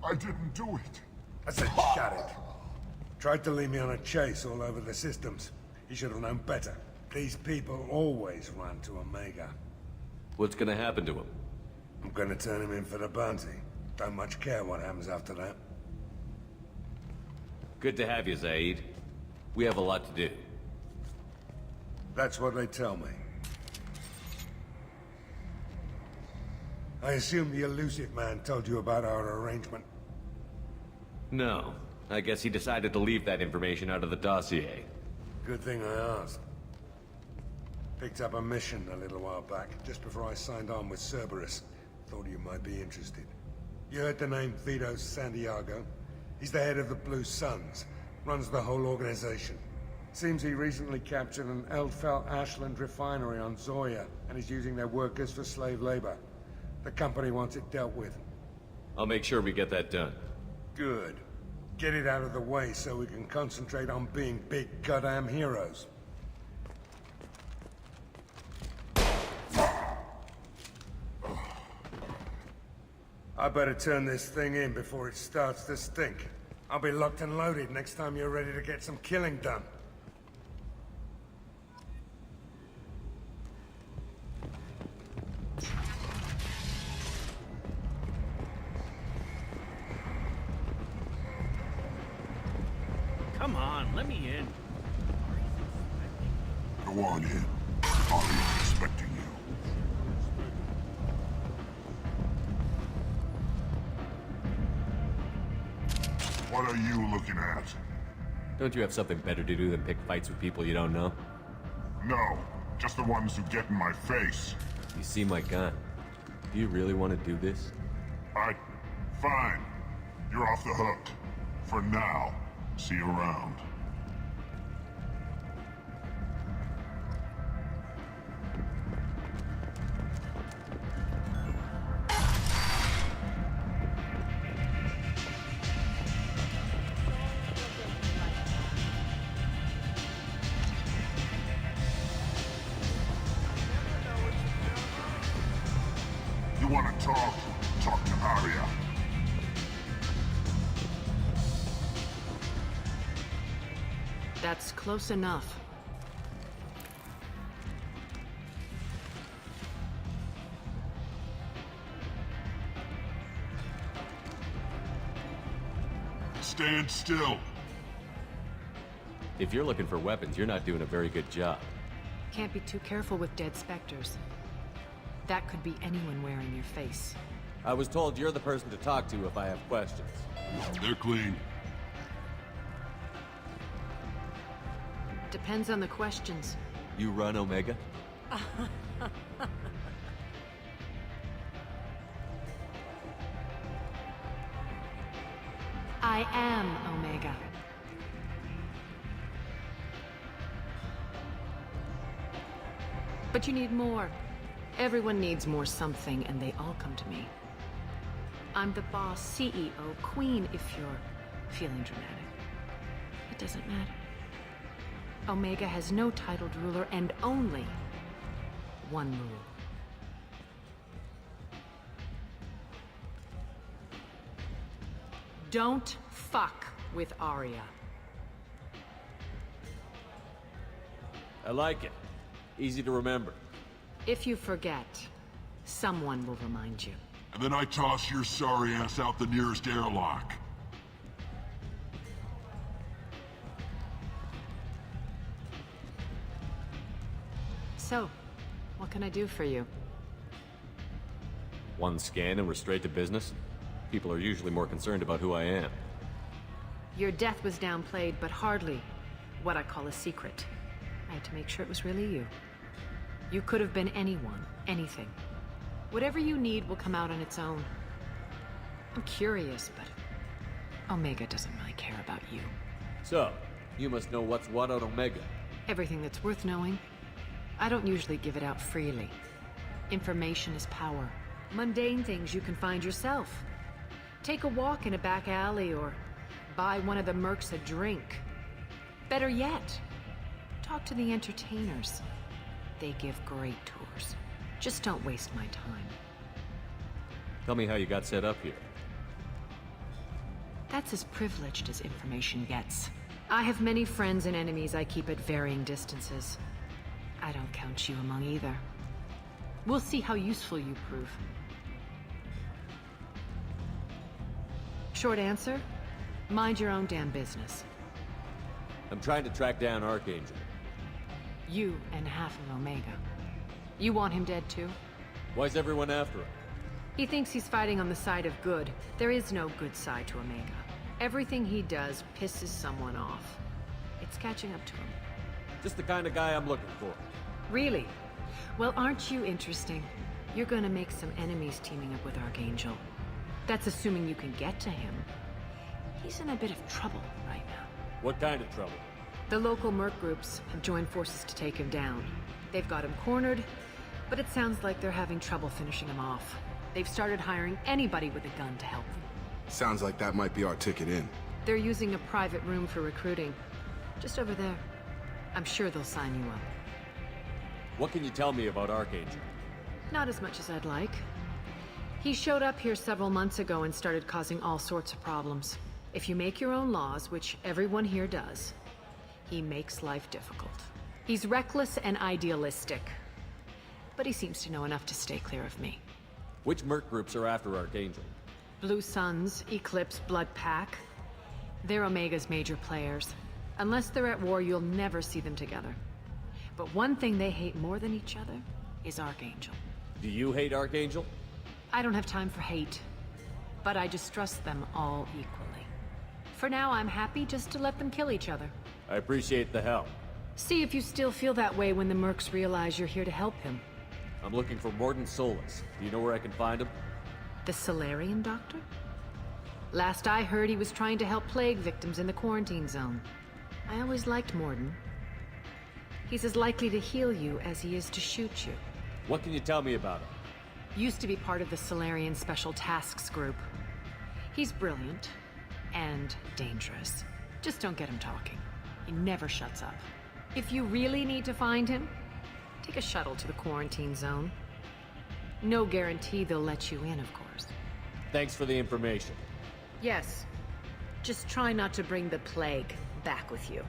I didn't do it. I said shut it. Tried to lead me on a chase all over the systems. He should have known better. These people always run to Omega. What's gonna happen to him? I'm gonna turn him in for the bounty. Don't much care what happens after that. Good to have you, Zaid. We have a lot to do. That's what they tell me. I assume the elusive man told you about our arrangement. No. I guess he decided to leave that information out of the dossier. Good thing I asked. Picked up a mission a little while back, just before I signed on with Cerberus. Thought you might be interested. You heard the name Vito Santiago? He's the head of the Blue Suns, runs the whole organization. Seems he recently captured an Eldfell Ashland refinery on Zoya, and is using their workers for slave labor. The company wants it dealt with. I'll make sure we get that done. Good. Get it out of the way so we can concentrate on being big goddamn heroes. I better turn this thing in before it starts to stink. I'll be locked and loaded next time you're ready to get some killing done. Come on, let me in. Go on in. Arya's expecting you. What are you looking at? Don't you have something better to do than pick fights with people you don't know? No, just the ones who get in my face. You see my gun. Do you really want to do this? Fine. You're off the hook. For now. See you around. You want to talk? Talk to Arya. That's close enough. Stand still. If you're looking for weapons, you're not doing a very good job. Can't be too careful with dead specters. That could be anyone wearing your face. I was told you're the person to talk to if I have questions. They're clean. Depends on the questions. You run Omega? I am Omega. But you need more. Everyone needs more something, and they all come to me. I'm the boss, CEO, queen, if you're feeling dramatic. It doesn't matter. Omega has no titled ruler and only one rule. Don't fuck with Arya. I like it. Easy to remember. If you forget, someone will remind you. And then I toss your sorry ass out the nearest airlock. So, what can I do for you? One scan and we're straight to business? People are usually more concerned about who I am. Your death was downplayed, but hardly what I call a secret. I had to make sure it was really you. You could have been anyone, anything. Whatever you need will come out on its own. I'm curious, but Omega doesn't really care about you. So, you must know what's what on Omega. Everything that's worth knowing. I don't usually give it out freely. Information is power. Mundane things you can find yourself. Take a walk in a back alley or buy one of the mercs a drink. Better yet, talk to the entertainers. They give great tours. Just don't waste my time. Tell me how you got set up here. That's as privileged as information gets. I have many friends and enemies I keep at varying distances. I don't count you among either. We'll see how useful you prove. Short answer? Mind your own damn business. I'm trying to track down Archangel. You and half of Omega. You want him dead too? Why's everyone after him? He thinks he's fighting on the side of good. There is no good side to Omega. Everything he does pisses someone off. It's catching up to him. Just the kind of guy I'm looking for. Really? Well, aren't you interesting? You're gonna make some enemies teaming up with Archangel. That's assuming you can get to him. He's in a bit of trouble right now. What kind of trouble? The local merc groups have joined forces to take him down. They've got him cornered, but it sounds like they're having trouble finishing him off. They've started hiring anybody with a gun to help them. Sounds like that might be our ticket in. They're using a private room for recruiting. Just over there. I'm sure they'll sign you up. What can you tell me about Archangel? Not as much as I'd like. He showed up here several months ago and started causing all sorts of problems. If you make your own laws, which everyone here does, he makes life difficult. He's reckless and idealistic. But he seems to know enough to stay clear of me. Which merc groups are after Archangel? Blue Suns, Eclipse, Blood Pack. They're Omega's major players. Unless they're at war, you'll never see them together. But one thing they hate more than each other is Archangel. Do you hate Archangel? I don't have time for hate, but I distrust them all equally. For now, I'm happy just to let them kill each other. I appreciate the help. See if you still feel that way when the mercs realize you're here to help him. I'm looking for Mordin Solus. Do you know where I can find him? The Solarian doctor? Last I heard, he was trying to help plague victims in the quarantine zone. I always liked Mordin. He's as likely to heal you as he is to shoot you. What can you tell me about him? Used to be part of the Solarian Special Tasks Group. He's brilliant and dangerous. Just don't get him talking. He never shuts up. If you really need to find him, take a shuttle to the quarantine zone. No guarantee they'll let you in, of course. Thanks for the information. Yes. Just try not to bring the plague back with you.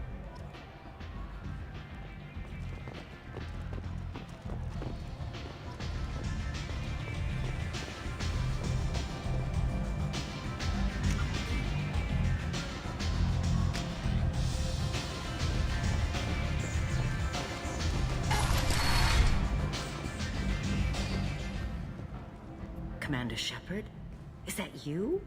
Commander Shepard? Is that you?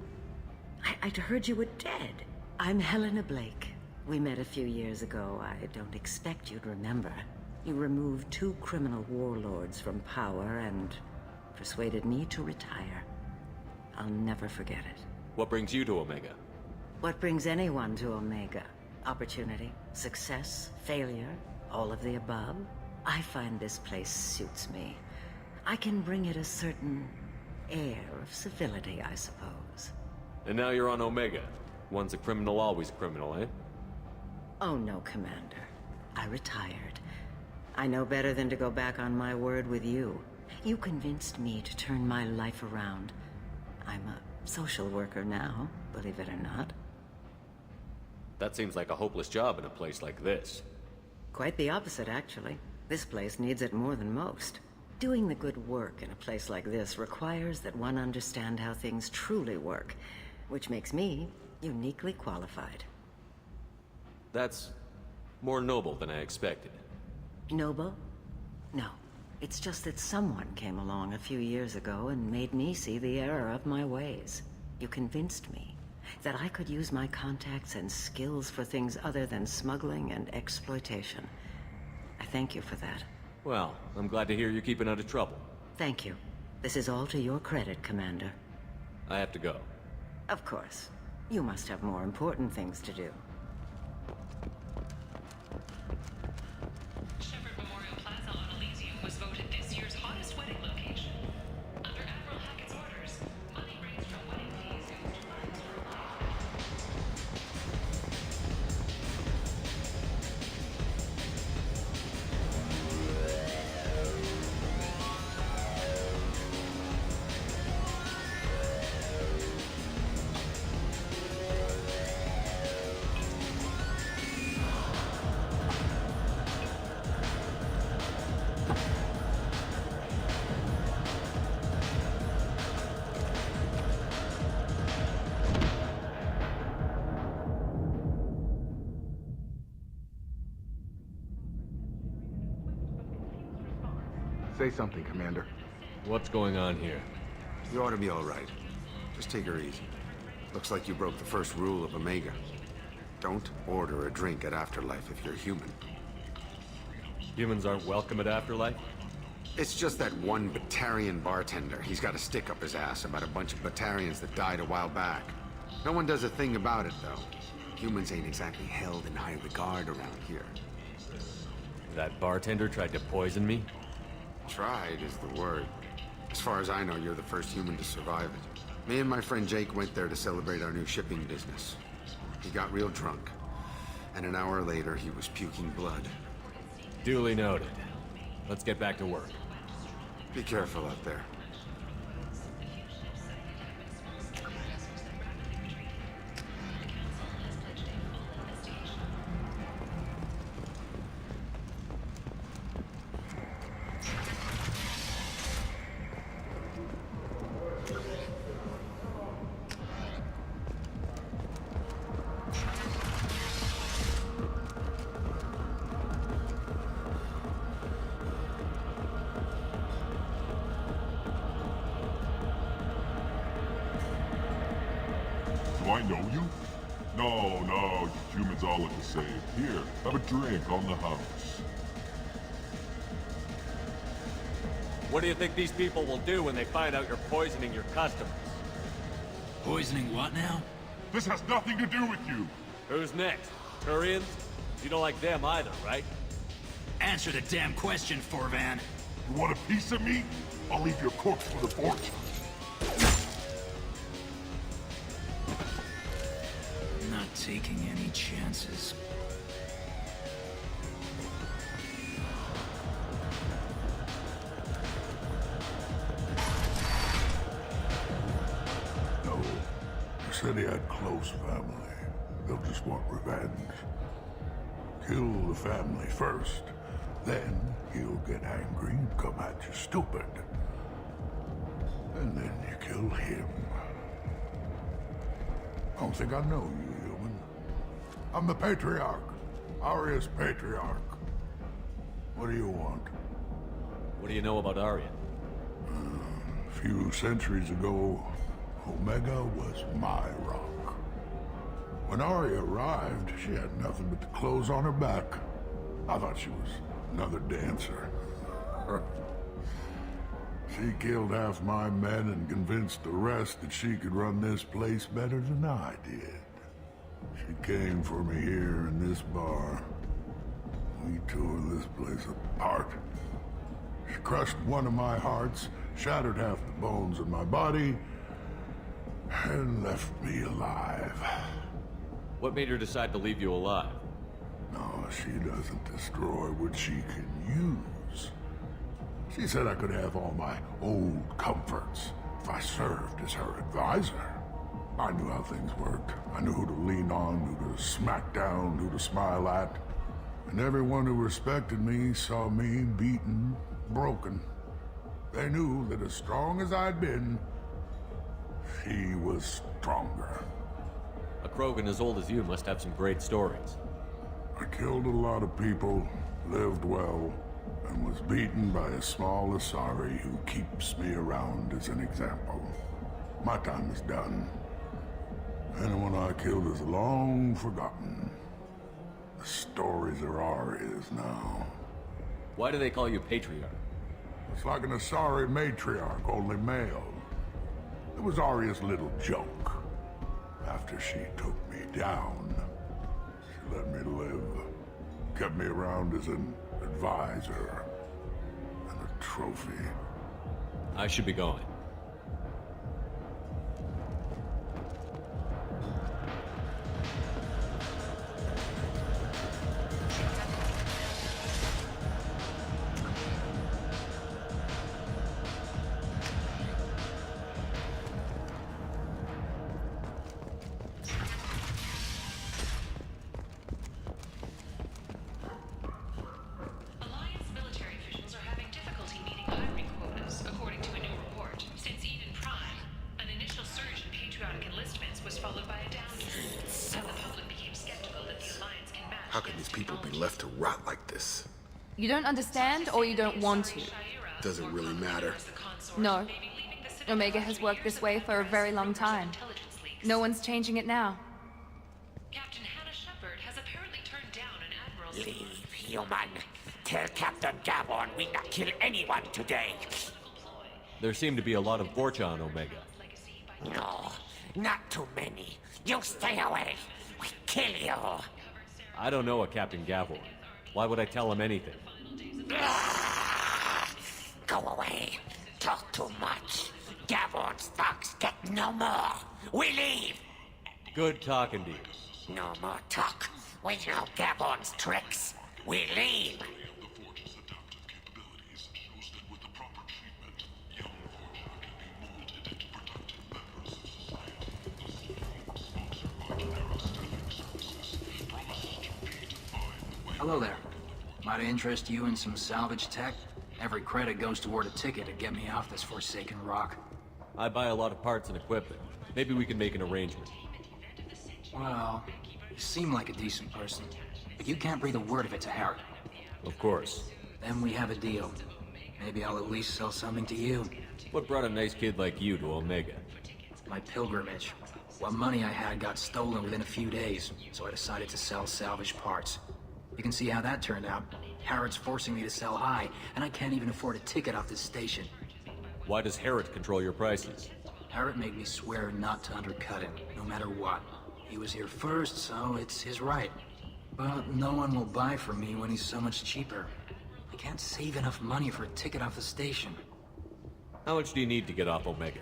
I'd heard you were dead. I'm Helena Blake. We met a few years ago. I don't expect you'd remember. You removed 2 criminal warlords from power and persuaded me to retire. I'll never forget it. What brings you to Omega? What brings anyone to Omega? Opportunity, success, failure, all of the above? I find this place suits me. I can bring it a certain air of civility, I suppose. And now you're on Omega. Once a criminal, always a criminal, eh? Oh no, Commander. I retired. I know better than to go back on my word with you. You convinced me to turn my life around. I'm a social worker now, believe it or not. That seems like a hopeless job in a place like this. Quite the opposite, actually. This place needs it more than most. Doing the good work in a place like this requires that one understand how things truly work, which makes me uniquely qualified. That's more noble than I expected. Noble? No. It's just that someone came along a few years ago and made me see the error of my ways. You convinced me that I could use my contacts and skills for things other than smuggling and exploitation. I thank you for that. Well, I'm glad to hear you're keeping out of trouble. Thank you. This is all to your credit, Commander. I have to go. Of course. You must have more important things to do. Shepherd Memorial Plaza on Elysium was voted this year's hottest wedding location. Under Admiral Hackett's orders, money raised from wedding fees goes to Lions for Life. Say something, Commander. What's going on here? You ought to be all right. Just take her easy. Looks like you broke the first rule of Omega. Don't order a drink at Afterlife if you're human. Humans aren't welcome at Afterlife? It's just that one Batarian bartender. He's got a stick up his ass about a bunch of Batarians that died a while back. No one does a thing about it, though. Humans ain't exactly held in high regard around here. That bartender tried to poison me? Tried is the word. As far as I know, you're the first human to survive it. Me and my friend Jake went there to celebrate our new shipping business. He got real drunk, and an hour later he was puking blood. Duly noted. Let's get back to work. Be careful out there. Do I know you? No, you humans all look the same. Here, have a drink on the house. What do you think these people will do when they find out you're poisoning your customers? Poisoning what now? This has nothing to do with you. Who's next? Turians? You don't like them either, right? Answer the damn question, Forvan. You want a piece of me? I'll leave your corpse for the fort. Not taking any chances. No. You said he had close family. They'll just want revenge. Kill the family first. Then he'll get angry and come at you stupid. And then you kill him. I don't think I know you, human. I'm the Patriarch. Aria's Patriarch. What do you want? What do you know about Arya? A few centuries ago, Omega was my rock. When Arya arrived, she had nothing but the clothes on her back. I thought she was another dancer. She killed half my men and convinced the rest that she could run this place better than I did. She came for me here in this bar. We tore this place apart. She crushed one of my hearts, shattered half the bones in my body, and left me alive. What made her decide to leave you alive? No, she doesn't destroy what she can use. She said I could have all my old comforts if I served as her advisor. I knew how things worked. I knew who to lean on, who to smack down, who to smile at. And everyone who respected me saw me beaten, broken. They knew that as strong as I'd been, he was stronger. A Krogan as old as you must have some great stories. I killed a lot of people, lived well, and was beaten by a small Asari who keeps me around as an example. My time is done. Anyone I killed is long forgotten. The stories are ours now. Why do they call you Patriarch? It's like an Asari matriarch, only male. It was Arya's little joke. After she took me down, she let me live. Kept me around as an advisor and a trophy. I should be going. How can these people be left to rot like this? You don't understand, or you don't want to? Doesn't really matter. No. Omega has worked this way for a very long time. No one's changing it now. Leave, human. Tell Captain Gavon we not kill anyone today. There seem to be a lot of Vorcha on Omega. No, not too many. You stay away. We kill you. I don't know a Captain Gavor. Why would I tell him anything? Go away. Talk too much. Gavon's thugs get no more. We leave. Good talking to you. No more talk. We know Gavon's tricks. We leave. Hello there. Might I interest you in some salvage tech? Every credit goes toward a ticket to get me off this forsaken rock. I buy a lot of parts and equipment. Maybe we can make an arrangement. Well, you seem like a decent person, but you can't breathe a word of it to Harry. Of course. Then we have a deal. Maybe I'll at least sell something to you. What brought a nice kid like you to Omega? My pilgrimage. What money I had got stolen within a few days, so I decided to sell salvage parts. You can see how that turned out. Harrod's forcing me to sell high, and I can't even afford a ticket off this station. Why does Harrod control your prices? Harrod made me swear not to undercut him, no matter what. He was here first, so it's his right. But no one will buy from me when he's so much cheaper. I can't save enough money for a ticket off the station. How much do you need to get off Omega?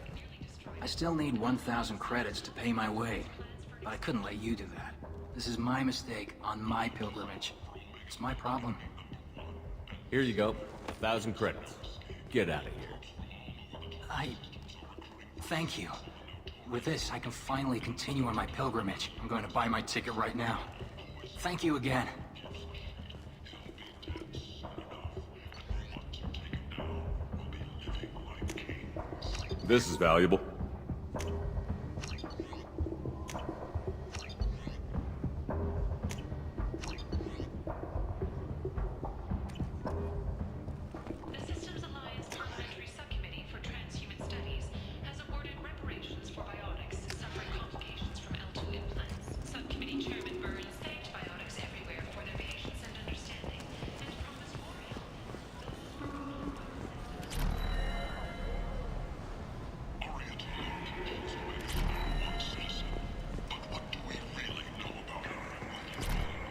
I still need 1,000 credits to pay my way, but I couldn't let you do that. This is my mistake on my pilgrimage. It's my problem. Here you go. 1,000 credits. Get out of here. Thank you. With this, I can finally continue on my pilgrimage. I'm going to buy my ticket right now. Thank you again. This is valuable.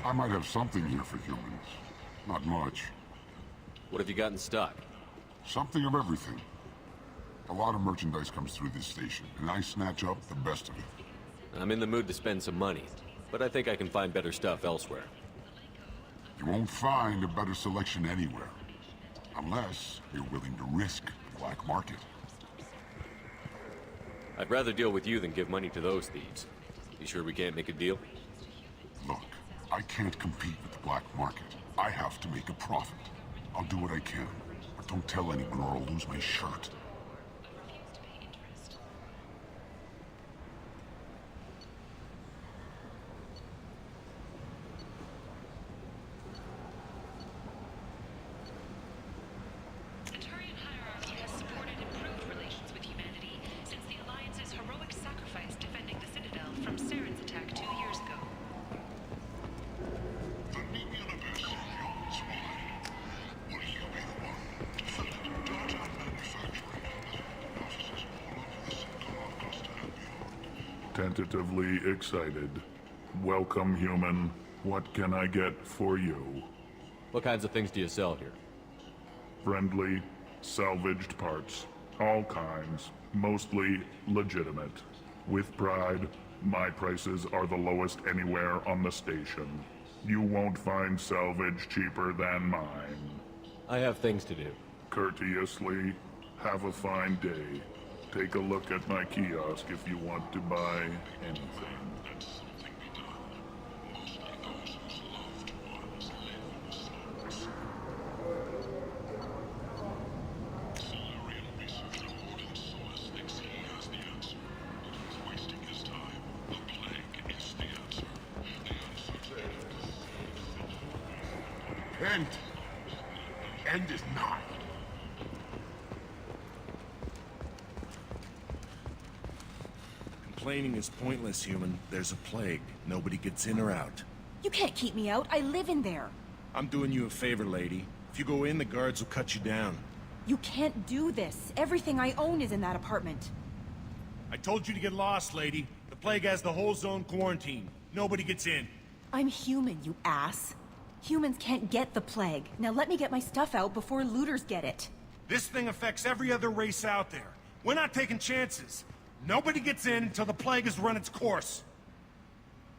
I might have something here for humans. Not much. What have you got in stock? Something of everything. A lot of merchandise comes through this station, and I snatch up the best of it. I'm in the mood to spend some money, but I think I can find better stuff elsewhere. You won't find a better selection anywhere. Unless you're willing to risk the black market. I'd rather deal with you than give money to those thieves. You sure we can't make a deal? Look, I can't compete with the black market. I have to make a profit. I'll do what I can, but don't tell anyone or I'll lose my shirt. Tentatively excited. Welcome, human. What can I get for you? What kinds of things do you sell here? Friendly, salvaged parts. All kinds. Mostly legitimate. With pride, my prices are the lowest anywhere on the station. You won't find salvage cheaper than mine. I have things to do. Courteously, have a fine day. Take a look at my kiosk if you want to buy anything. End. End is nigh. Complaining is pointless, human. There's a plague. Nobody gets in or out. You can't keep me out. I live in there. I'm doing you a favor, lady. If you go in, the guards will cut you down. You can't do this. Everything I own is in that apartment. I told you to get lost, lady. The plague has the whole zone quarantined. Nobody gets in. I'm human, you ass. Humans can't get the plague. Now let me get my stuff out before looters get it. This thing affects every other race out there. We're not taking chances. Nobody gets in until the plague has run its course.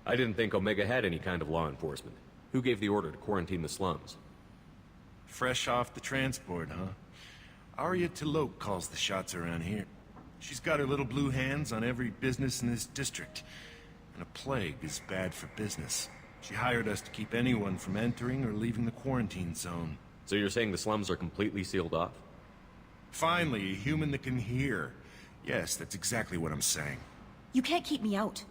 I didn't think Omega had any kind of law enforcement. Who gave the order to quarantine the slums? Fresh off the transport, huh? Arya Tilok calls the shots around here. She's got her little blue hands on every business in this district. And a plague is bad for business. She hired us to keep anyone from entering or leaving the quarantine zone. So you're saying the slums are completely sealed off? Finally, a human that can hear. Yes, that's exactly what I'm saying. You can't keep me out.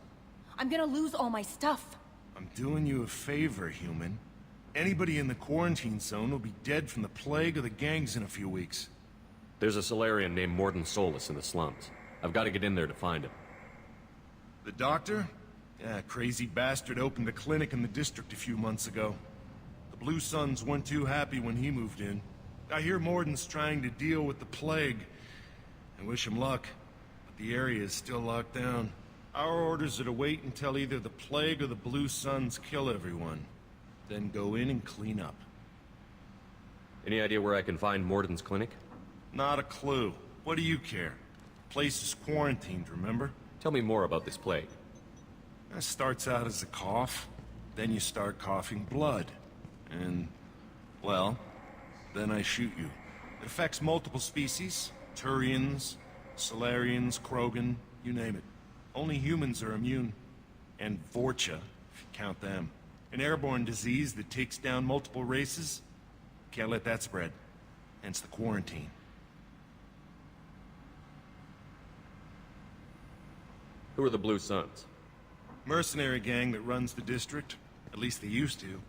I'm gonna lose all my stuff. I'm doing you a favor, human. Anybody in the quarantine zone will be dead from the plague or the gangs in a few weeks. There's a Solarian named Mordin Solus in the slums. I've got to get in there to find him. The doctor? Yeah, crazy bastard opened a clinic in the district a few months ago. The Blue Suns weren't too happy when he moved in. I hear Mordin's trying to deal with the plague. I wish him luck, but the area is still locked down. Our orders are to wait until either the plague or the Blue Suns kill everyone. Then go in and clean up. Any idea where I can find Mordin's clinic? Not a clue. What do you care? Place is quarantined, remember? Tell me more about this plague. It starts out as a cough, then you start coughing blood. And, well, then I shoot you. It affects multiple species. Turians, Solarians, Krogan, you name it. Only humans are immune. And Vorcha, if you count them. An airborne disease that takes down multiple races. Can't let that spread. Hence the quarantine. Who are the Blue Suns? Mercenary gang that runs the district. At least they used to.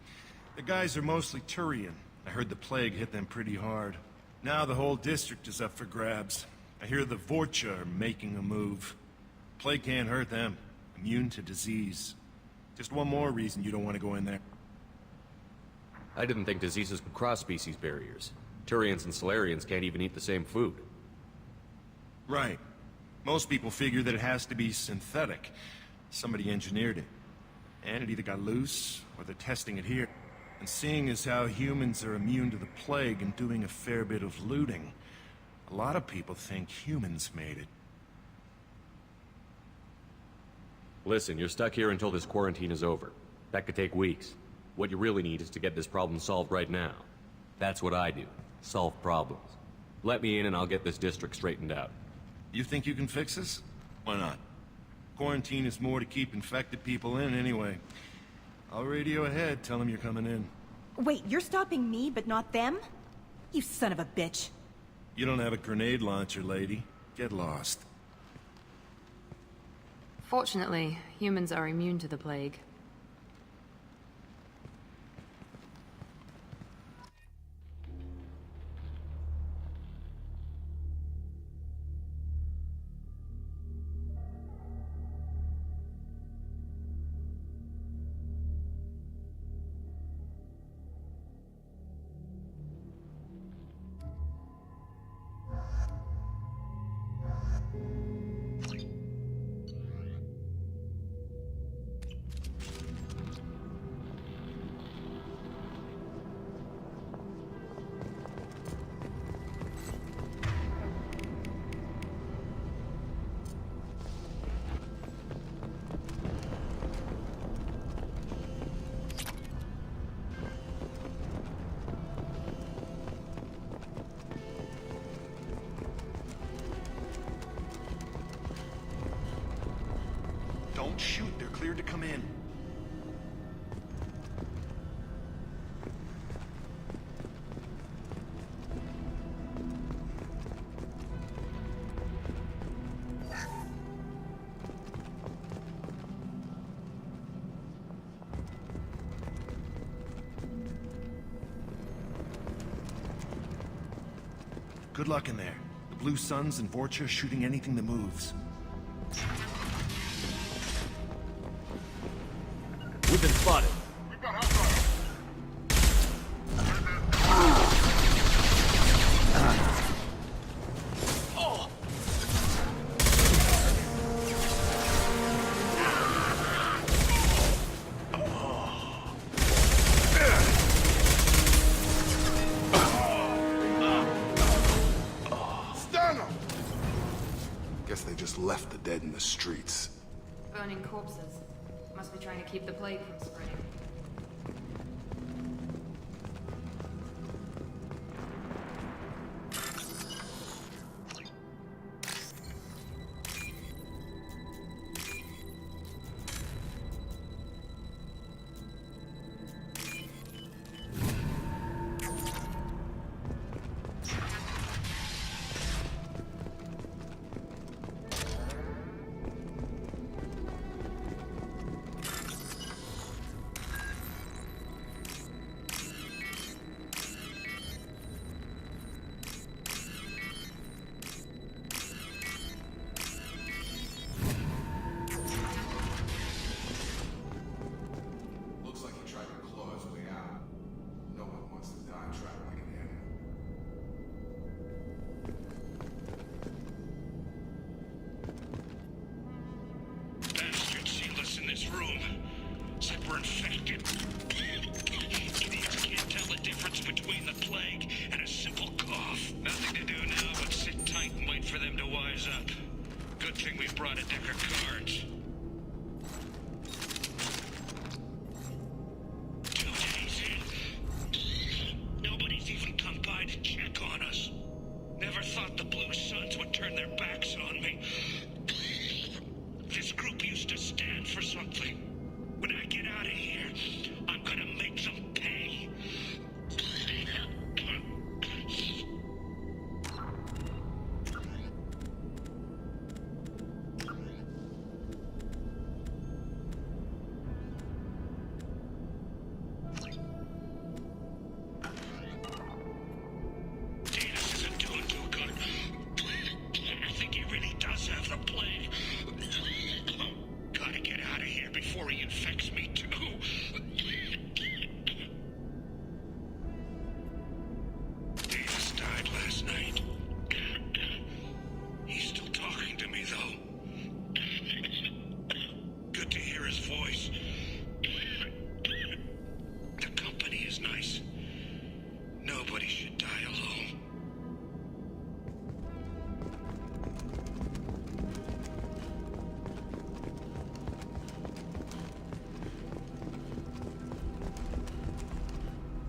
The guys are mostly Turian. I heard the plague hit them pretty hard. Now the whole district is up for grabs. I hear the Vorcha are making a move. Plague can't hurt them. Immune to disease. Just one more reason you don't want to go in there. I didn't think diseases could cross species barriers. Turians and Solarians can't even eat the same food. Right. Most people figure that it has to be synthetic. Somebody engineered it. And it either got loose, or they're testing it here. And seeing as how humans are immune to the plague and doing a fair bit of looting, a lot of people think humans made it. Listen, you're stuck here until this quarantine is over. That could take weeks. What you really need is to get this problem solved right now. That's what I do. Solve problems. Let me in and I'll get this district straightened out. You think you can fix this? Why not? Quarantine is more to keep infected people in anyway. I'll radio ahead, tell them you're coming in. Wait, you're stopping me, but not them? You son of a bitch. You don't have a grenade launcher, lady. Get lost. Fortunately, humans are immune to the plague. Don't shoot, they're cleared to come in. Good luck in there. The Blue Suns and Vorcha shooting anything that moves. We've been spotted. Guess they just left the dead in the streets. Burning corpses. Must be trying to keep the plague from spreading.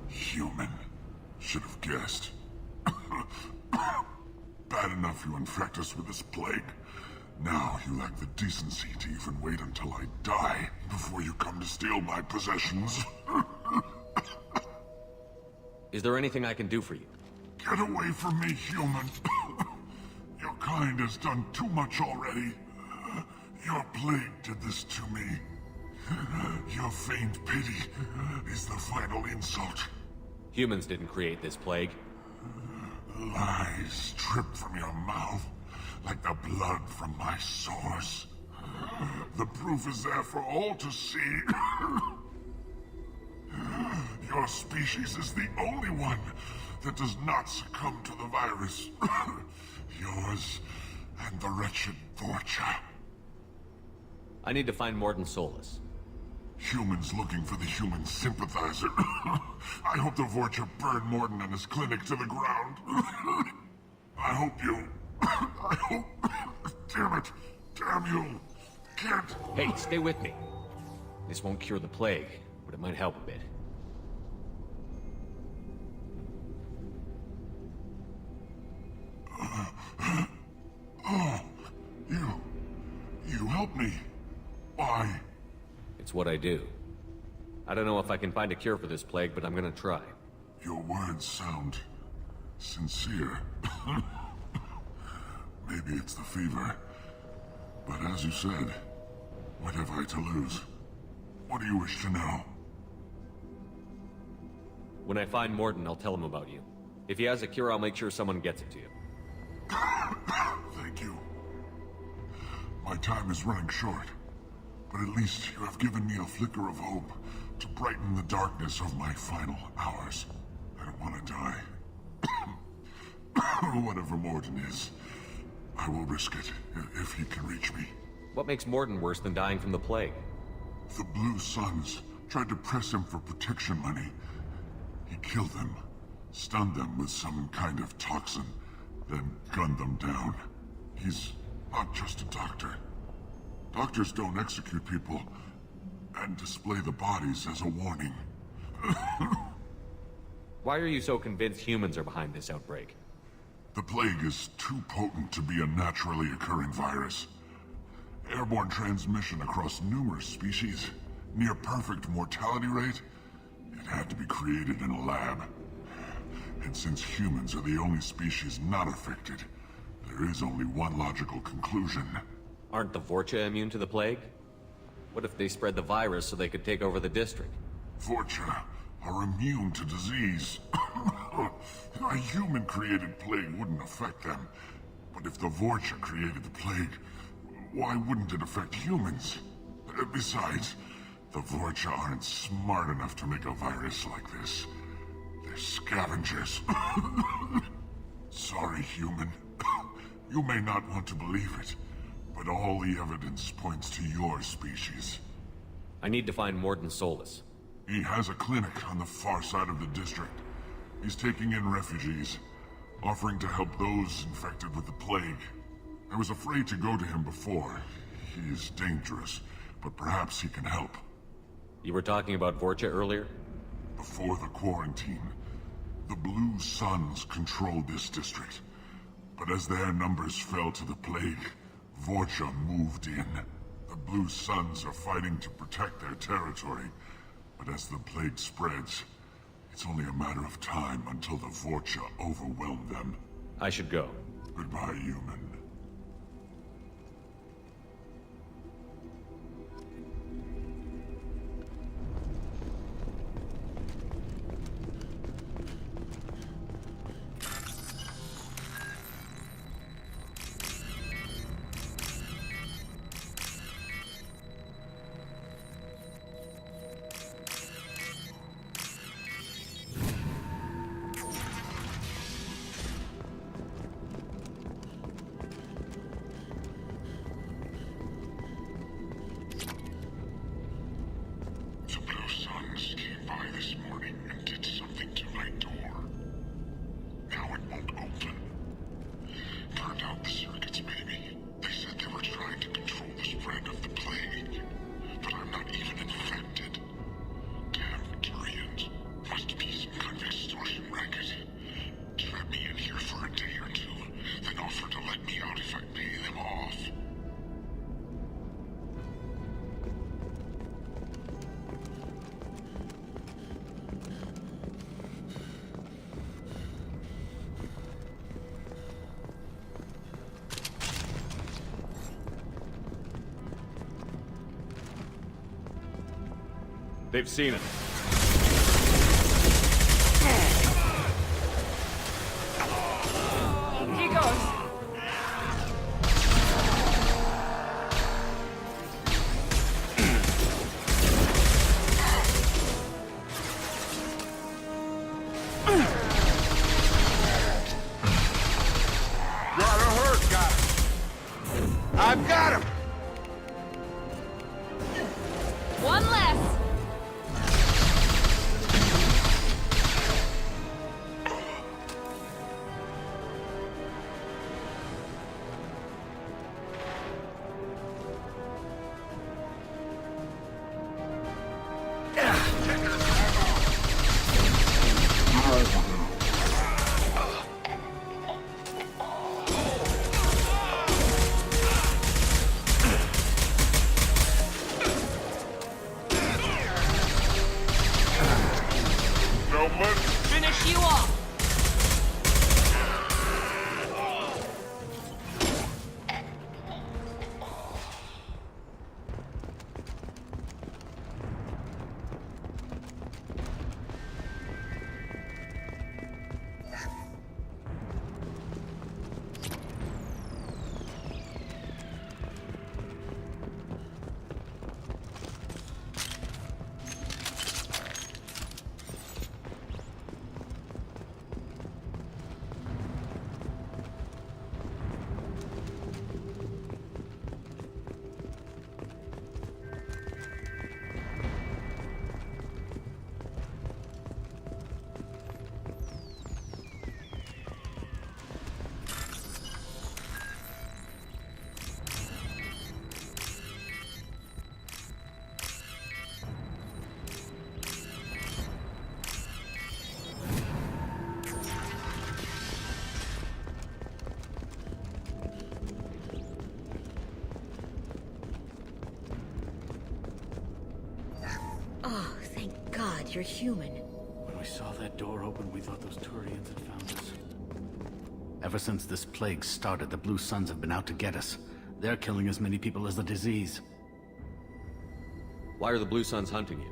Human. Should have guessed. Bad enough you infect us with this plague. Now you lack the decency to even wait until I die before you come to steal my possessions. Is there anything I can do for you? Get away from me, human. Your kind has done too much already. Your plague did this to me. Your feigned pity is the final insult. Humans didn't create this plague. Lies drip from your mouth like the blood from my sores. The proof is there for all to see. Your species is the only one that does not succumb to the virus. Yours and the wretched Vorcha. I need to find Mordin Solus. Humans looking for the human sympathizer. I hope the Vorcha burn Mordin and his clinic to the ground. I hope you... I hope... Damn it. Damn you. Can't... Hey, stay with me. This won't cure the plague, but it might help a bit. Oh, you helped me. Why? It's what I do. I don't know if I can find a cure for this plague, but I'm gonna try. Your words sound sincere. Maybe it's the fever. But as you said, what have I to lose? What do you wish to know? When I find Mordin, I'll tell him about you. If he has a cure, I'll make sure someone gets it to you. Thank you. My time is running short, but at least you have given me a flicker of hope to brighten the darkness of my final hours. I don't want to die. Whatever Mordin is, I will risk it if he can reach me. What makes Mordin worse than dying from the plague? The Blue Suns tried to press him for protection money. He killed them, stunned them with some kind of toxin, then gunned them down. He's not just a doctor. Doctors don't execute people and display the bodies as a warning. Why are you so convinced humans are behind this outbreak? The plague is too potent to be a naturally occurring virus. Airborne transmission across numerous species, near perfect mortality rate. It had to be created in a lab. And since humans are the only species not affected, there is only one logical conclusion. Aren't the Vorcha immune to the plague? What if they spread the virus so they could take over the district? Vorcha are immune to disease. A human-created plague wouldn't affect them. But if the Vorcha created the plague, why wouldn't it affect humans? Besides, the Vorcha aren't smart enough to make a virus like this. They're scavengers. Sorry, human. You may not want to believe it, but all the evidence points to your species. I need to find Mordin Solus. He has a clinic on the far side of the district. He's taking in refugees, offering to help those infected with the plague. I was afraid to go to him before. He is dangerous, but perhaps he can help. You were talking about Vorcha earlier? Before the quarantine, the Blue Suns controlled this district. But as their numbers fell to the plague, Vorcha moved in. The Blue Suns are fighting to protect their territory. But as the plague spreads, it's only a matter of time until the Vorcha overwhelm them. I should go. Goodbye, human. They've seen it. Here goes. Gotta hurt, got him. I've got him. One less. Finish you off. Oh, thank God you're human. When we saw that door open, we thought those Turians had found us. Ever since this plague started, the Blue Suns have been out to get us. They're killing as many people as the disease. Why are the Blue Suns hunting you?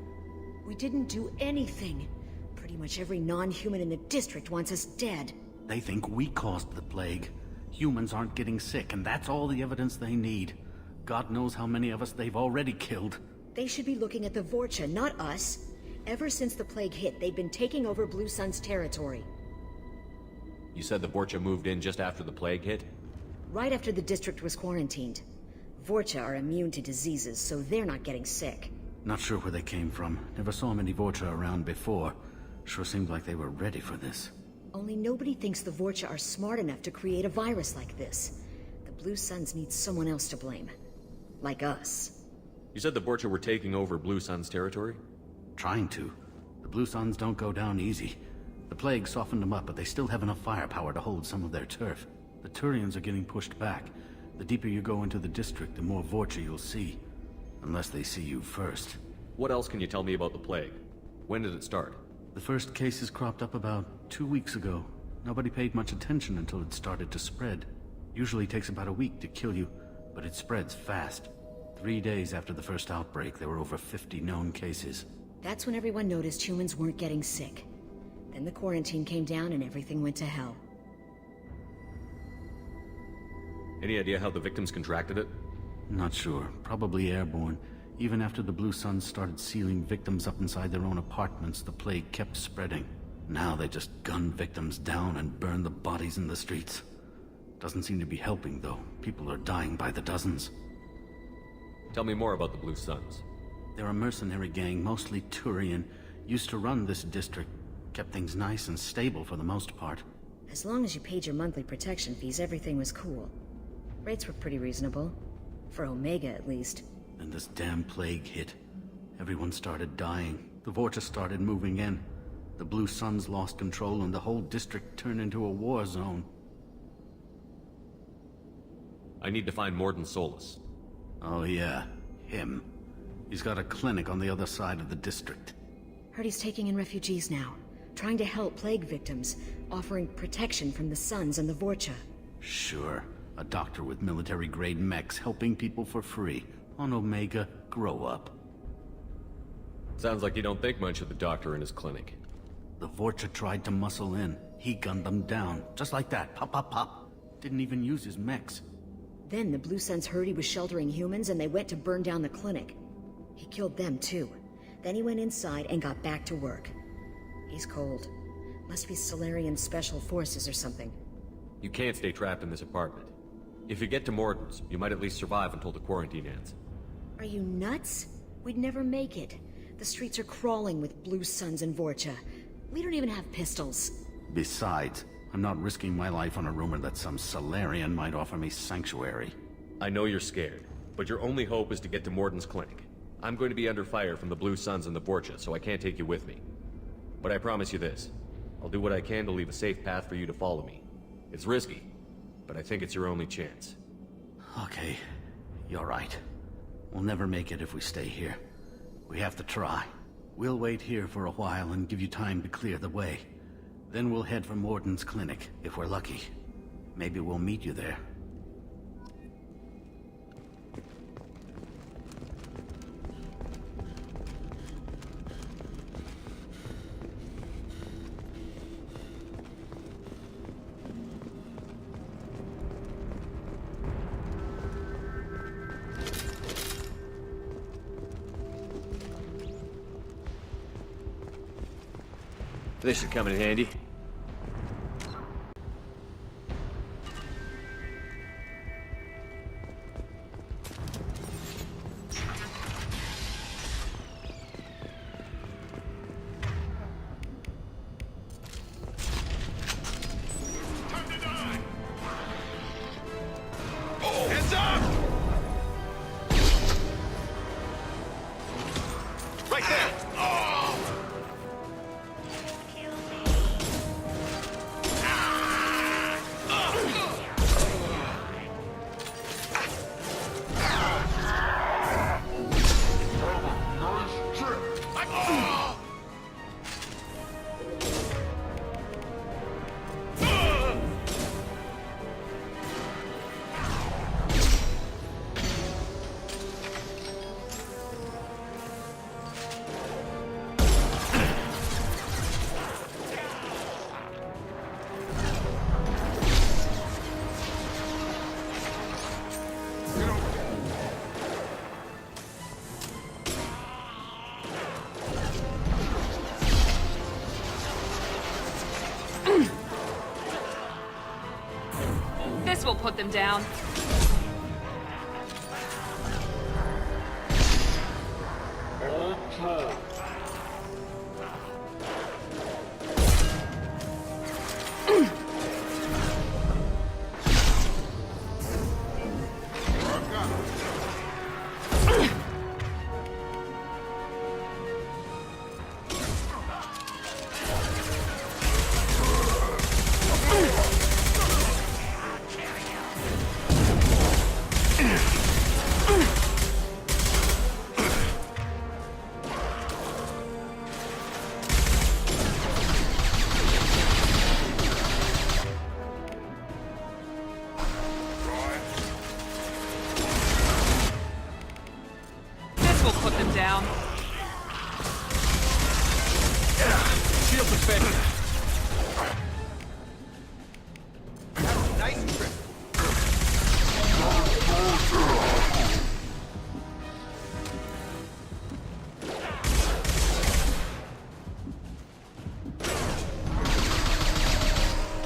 We didn't do anything. Pretty much every non-human in the district wants us dead. They think we caused the plague. Humans aren't getting sick, and that's all the evidence they need. God knows how many of us they've already killed. They should be looking at the Vorcha, not us. Ever since the plague hit, they've been taking over Blue Sun's territory. You said the Vorcha moved in just after the plague hit? Right after the district was quarantined. Vorcha are immune to diseases, so they're not getting sick. Not sure where they came from. Never saw many Vorcha around before. Sure seemed like they were ready for this. Only nobody thinks the Vorcha are smart enough to create a virus like this. The Blue Suns need someone else to blame. Like us. You said the Vorcha were taking over Blue Sun's territory? Trying to. The Blue Suns don't go down easy. The plague softened them up, but they still have enough firepower to hold some of their turf. The Turians are getting pushed back. The deeper you go into the district, the more Vorcha you'll see. Unless they see you first. What else can you tell me about the plague? When did it start? The first cases cropped up about 2 weeks ago. Nobody paid much attention until it started to spread. Usually takes about a week to kill you, but it spreads fast. 3 days after the first outbreak, there were over 50 known cases. That's when everyone noticed humans weren't getting sick. Then the quarantine came down and everything went to hell. Any idea how the victims contracted it? Not sure. Probably airborne. Even after the Blue Suns started sealing victims up inside their own apartments, the plague kept spreading. Now they just gun victims down and burn the bodies in the streets. Doesn't seem to be helping, though. People are dying by the dozens. Tell me more about the Blue Suns. They're a mercenary gang, mostly Turian. Used to run this district. Kept things nice and stable for the most part. As long as you paid your monthly protection fees, everything was cool. Rates were pretty reasonable. For Omega, at least. Then this damn plague hit. Everyone started dying. The Vorcha started moving in. The Blue Suns lost control and the whole district turned into a war zone. I need to find Mordin Solus. Oh yeah, him. He's got a clinic on the other side of the district. Heard he's taking in refugees now. Trying to help plague victims. Offering protection from the Suns and the Vorcha. Sure. A doctor with military-grade mechs helping people for free. On Omega, grow up. Sounds like you don't think much of the doctor in his clinic. The Vorcha tried to muscle in. He gunned them down. Just like that. Pop, pop, pop. Didn't even use his mechs. Then the Blue Suns heard he was sheltering humans and they went to burn down the clinic. He killed them too. Then he went inside and got back to work. He's cold. Must be Solarian Special Forces or something. You can't stay trapped in this apartment. If you get to Mordin's, you might at least survive until the quarantine ends. Are you nuts? We'd never make it. The streets are crawling with Blue Suns and Vorcha. We don't even have pistols. Besides, I'm not risking my life on a rumor that some Solarian might offer me sanctuary. I know you're scared, but your only hope is to get to Mordin's clinic. I'm going to be under fire from the Blue Suns and the Vorcha, so I can't take you with me. But I promise you this. I'll do what I can to leave a safe path for you to follow me. It's risky, but I think it's your only chance. Okay, you're right. We'll never make it if we stay here. We have to try. We'll wait here for a while and give you time to clear the way. Then we'll head for Mordin's clinic, if we're lucky. Maybe we'll meet you there. This should come in handy. Heads up! Right there! This will put them down. Put them down. Shield defended. Nice trip.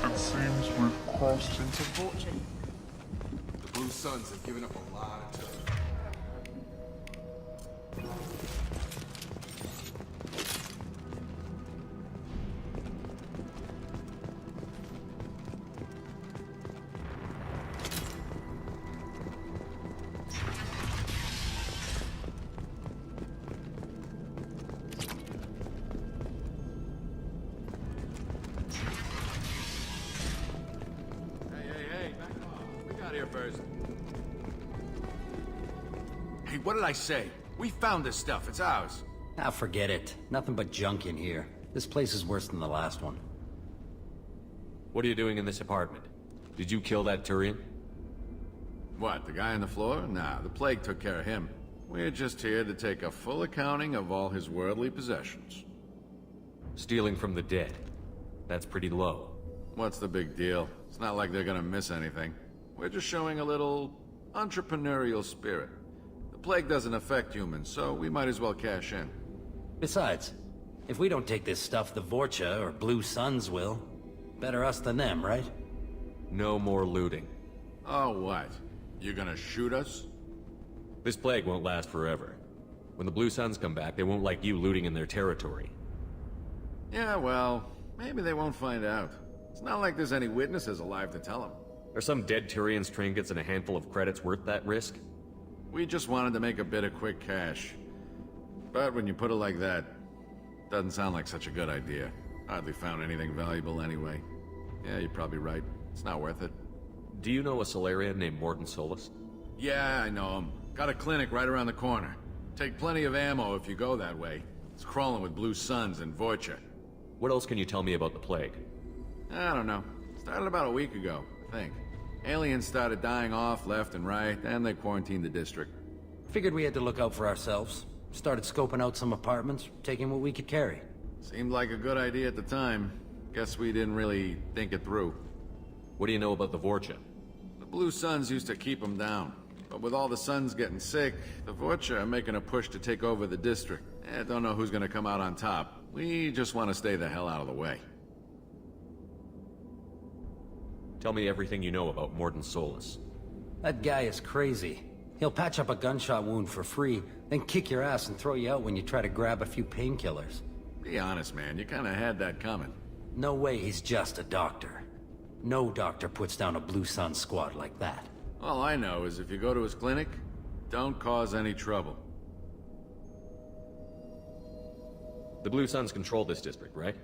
It seems we've crossed into Fortune. The Blue Suns have given up a lot of territory. First. Hey, what did I say? We found this stuff. It's ours. Ah, forget it. Nothing but junk in here. This place is worse than the last one. What are you doing in this apartment? Did you kill that Turian? What, the guy on the floor? Nah, the plague took care of him. We're just here to take a full accounting of all his worldly possessions. Stealing from the dead. That's pretty low. What's the big deal? It's not like they're gonna miss anything. We're just showing a little entrepreneurial spirit. The plague doesn't affect humans, so we might as well cash in. Besides, if we don't take this stuff, the Vorcha or Blue Suns will. Better us than them, right? No more looting. Oh, what? You gonna shoot us? This plague won't last forever. When the Blue Suns come back, they won't like you looting in their territory. Yeah, well, maybe they won't find out. It's not like there's any witnesses alive to tell them. Are some dead Tyrians' trinkets and a handful of credits worth that risk? We just wanted to make a bit of quick cash. But when you put it like that, doesn't sound like such a good idea. Hardly found anything valuable anyway. Yeah, you're probably right. It's not worth it. Do you know a Solarian named Mordin Solus? Yeah, I know him. Got a clinic right around the corner. Take plenty of ammo if you go that way. It's crawling with Blue Suns and Vorcha. What else can you tell me about the plague? I don't know. Started about a week ago, I think. Aliens started dying off left and right, and they quarantined the district. Figured we had to look out for ourselves. Started scoping out some apartments, taking what we could carry. Seemed like a good idea at the time. Guess we didn't really think it through. What do you know about the Vorcha? The Blue Suns used to keep them down. But with all the Suns getting sick, the Vorcha are making a push to take over the district. Don't know who's gonna come out on top. We just want to stay the hell out of the way. Tell me everything you know about Mordin Solus. That guy is crazy. He'll patch up a gunshot wound for free, then kick your ass and throw you out when you try to grab a few painkillers. Be honest, man. You kinda had that coming. No way he's just a doctor. No doctor puts down a Blue Sun squad like that. All I know is if you go to his clinic, don't cause any trouble. The Blue Suns control this district, right?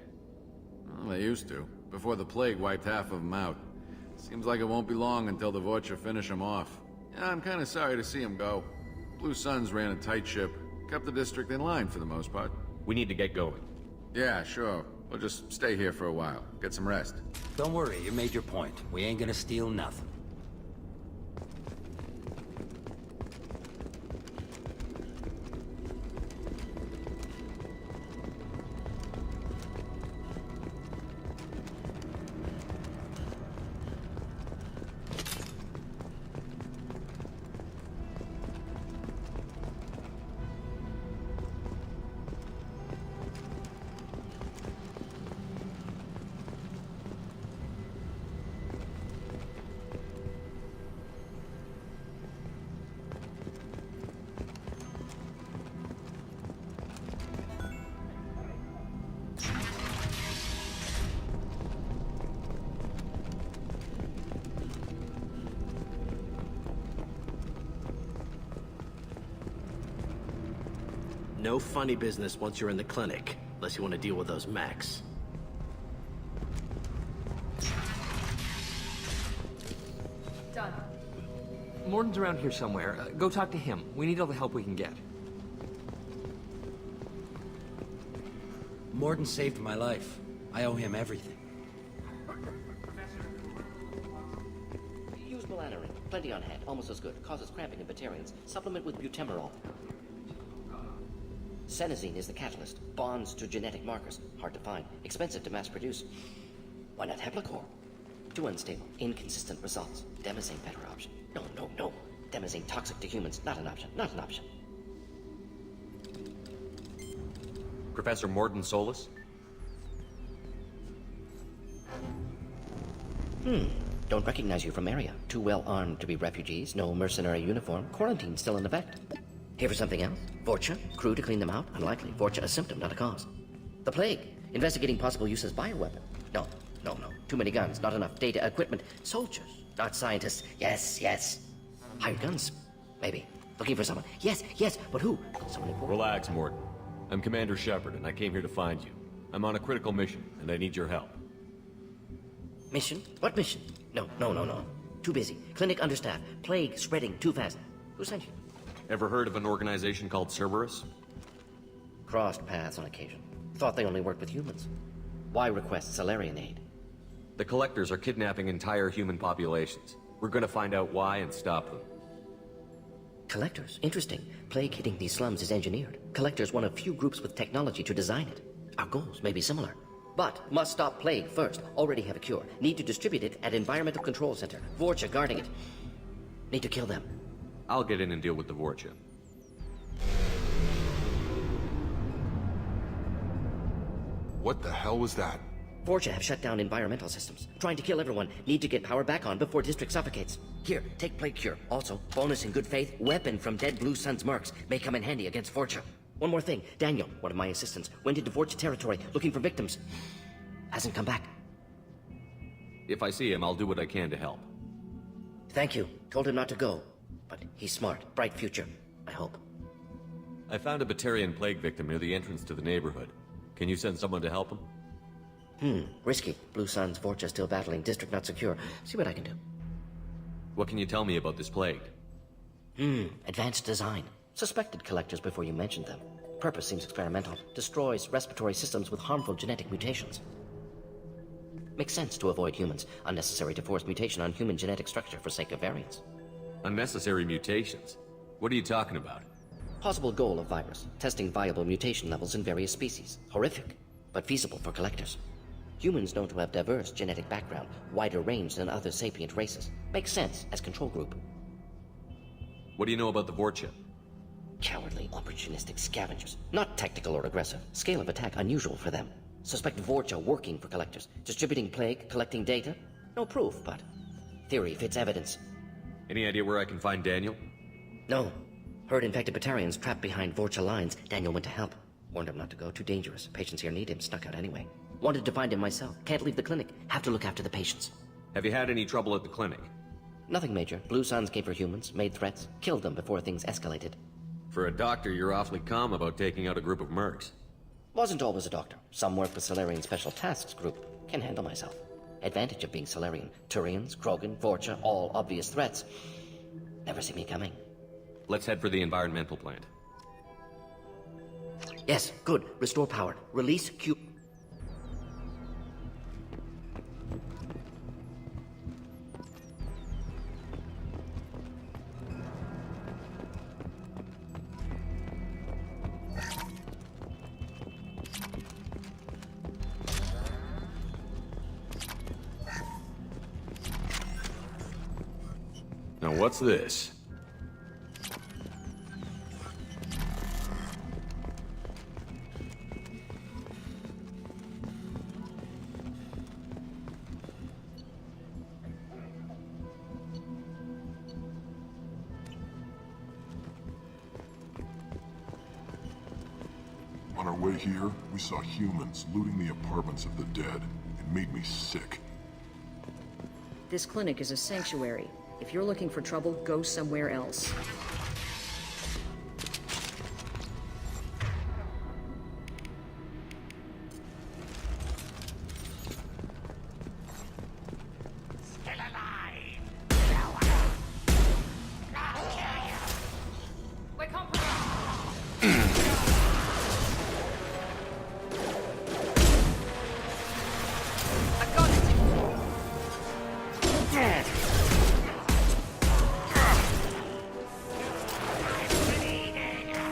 Well, they used to, before the plague wiped half of them out. Seems like it won't be long until the Vorcha finish them off. Yeah, I'm kinda sorry to see him go. Blue Suns ran a tight ship, kept the district in line for the most part. We need to get going. Yeah, sure. We'll just stay here for a while, get some rest. Don't worry, you made your point. We ain't gonna steal nothing. No funny business once you're in the clinic, unless you want to deal with those mechs. Done. Mordin's around here somewhere. Go talk to him. We need all the help we can get. Mordin saved my life. I owe him everything. Use melanorin. Plenty on hand. Almost as good. Causes cramping in Batarians. Supplement with butemerol. Senesine is the catalyst. Bonds to genetic markers. Hard to find. Expensive to mass produce. Why not Heplicor? Too unstable. Inconsistent results. Demazine better option. No. Demazine toxic to humans. Not an option. Not an option. Professor Mordin Solus? Don't recognize you from area. Too well armed to be refugees. No mercenary uniform. Quarantine still in effect. Here for something else? Vorcha? Crew to clean them out? Unlikely. Vorcha a symptom, not a cause. The plague. Investigating possible use as bioweapon. No. Too many guns, not enough data, equipment. Soldiers, not scientists. Yes. Hired guns? Maybe. Looking for someone. Yes, but who? Someone important. Relax, Mordin. I'm Commander Shepard, and I came here to find you. I'm on a critical mission, and I need your help. Mission? What mission? No. Too busy. Clinic understaffed. Plague spreading too fast. Who sent you? Ever heard of an organization called Cerberus? Crossed paths on occasion. Thought they only worked with humans. Why request Solarian aid? The Collectors are kidnapping entire human populations. We're gonna find out why and stop them. Collectors? Interesting. Plague hitting these slums is engineered. Collectors one of few groups with technology to design it. Our goals may be similar. But must stop plague first. Already have a cure. Need to distribute it at Environmental Control Center. Vorcha guarding it. Need to kill them. I'll get in and deal with the Vorcha. What the hell was that? Vorcha have shut down environmental systems. Trying to kill everyone. Need to get power back on before district suffocates. Here, take plague cure. Also, bonus in good faith, weapon from dead Blue Sun's mercs. May come in handy against Vorcha. One more thing. Daniel, one of my assistants, went into Vorcha territory looking for victims. Hasn't come back. If I see him, I'll do what I can to help. Thank you. Told him not to go. But he's smart. Bright future. I hope. I found a Batarian plague victim near the entrance to the neighborhood. Can you send someone to help him? Risky. Blue Sun's Vorcha still battling. District not secure. See what I can do. What can you tell me about this plague? Advanced design. Suspected collectors before you mentioned them. Purpose seems experimental. Destroys respiratory systems with harmful genetic mutations. Makes sense to avoid humans. Unnecessary to force mutation on human genetic structure for sake of variance. Unnecessary mutations? What are you talking about? Possible goal of virus. Testing viable mutation levels in various species. Horrific, but feasible for collectors. Humans known to have diverse genetic background, wider range than other sapient races. Makes sense as control group. What do you know about the Vorcha? Cowardly, opportunistic scavengers. Not tactical or aggressive. Scale of attack unusual for them. Suspect Vorcha working for collectors. Distributing plague, collecting data. No proof, but theory fits evidence. Any idea where I can find Daniel? No. Heard infected Batarians trapped behind Vorcha lines. Daniel went to help. Warned him not to go, too dangerous. Patients here need him, snuck out anyway. Wanted to find him myself. Can't leave the clinic. Have to look after the patients. Have you had any trouble at the clinic? Nothing major. Blue Suns came for humans, made threats, killed them before things escalated. For a doctor, you're awfully calm about taking out a group of mercs. Wasn't always a doctor. Some work with Solarian Special Tasks Group. Can handle myself. Advantage of being Solarian. Turians, Krogan, Vorcha, all obvious threats. Never see me coming. Let's head for the environmental plant. Yes, good. Restore power. Release Q... Now what's this? On our way here, we saw humans looting the apartments of the dead. It made me sick. This clinic is a sanctuary. If you're looking for trouble, go somewhere else.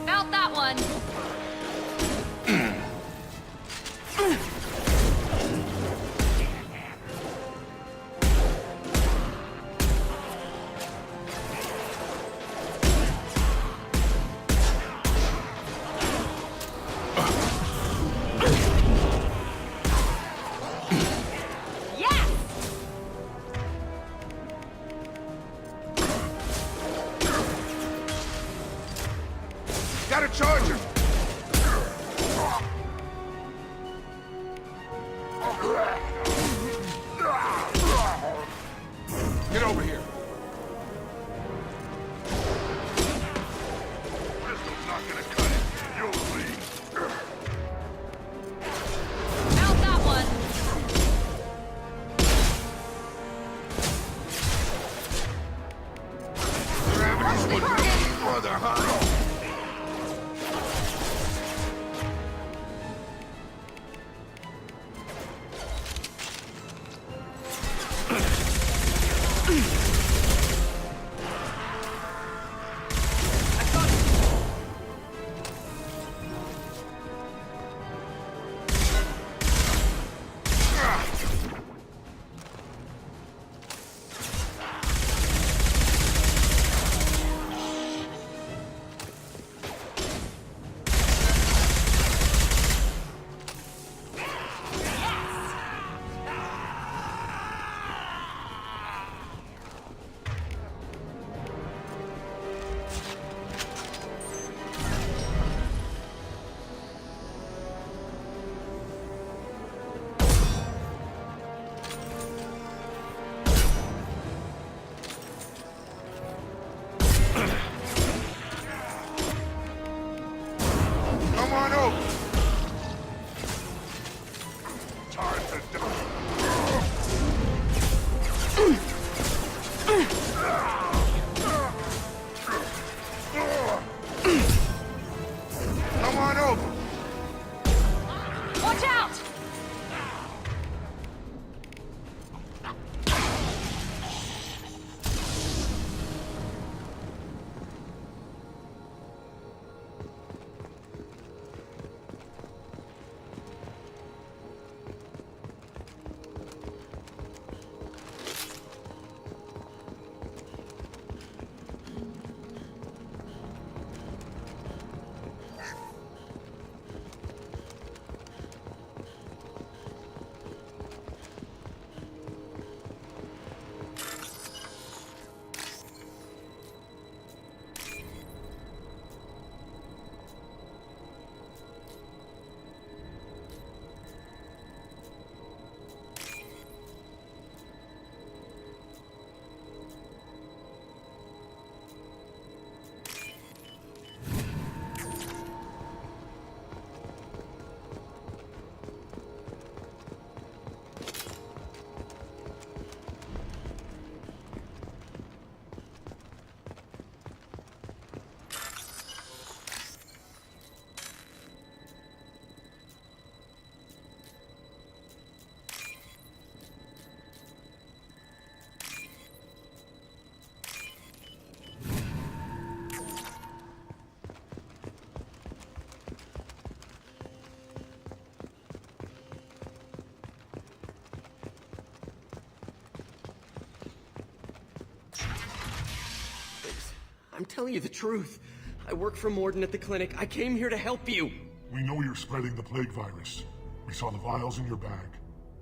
Felt that one. Got a charger! Get over here. Pistol's not gonna cut it. You'll see. Felt that one. Gravity's what brother, huh? Come on over! Time to die! Come on over! Watch out! I'm telling you the truth. I work for Mordin at the clinic. I came here to help you. We know you're spreading the plague virus. We saw the vials in your bag.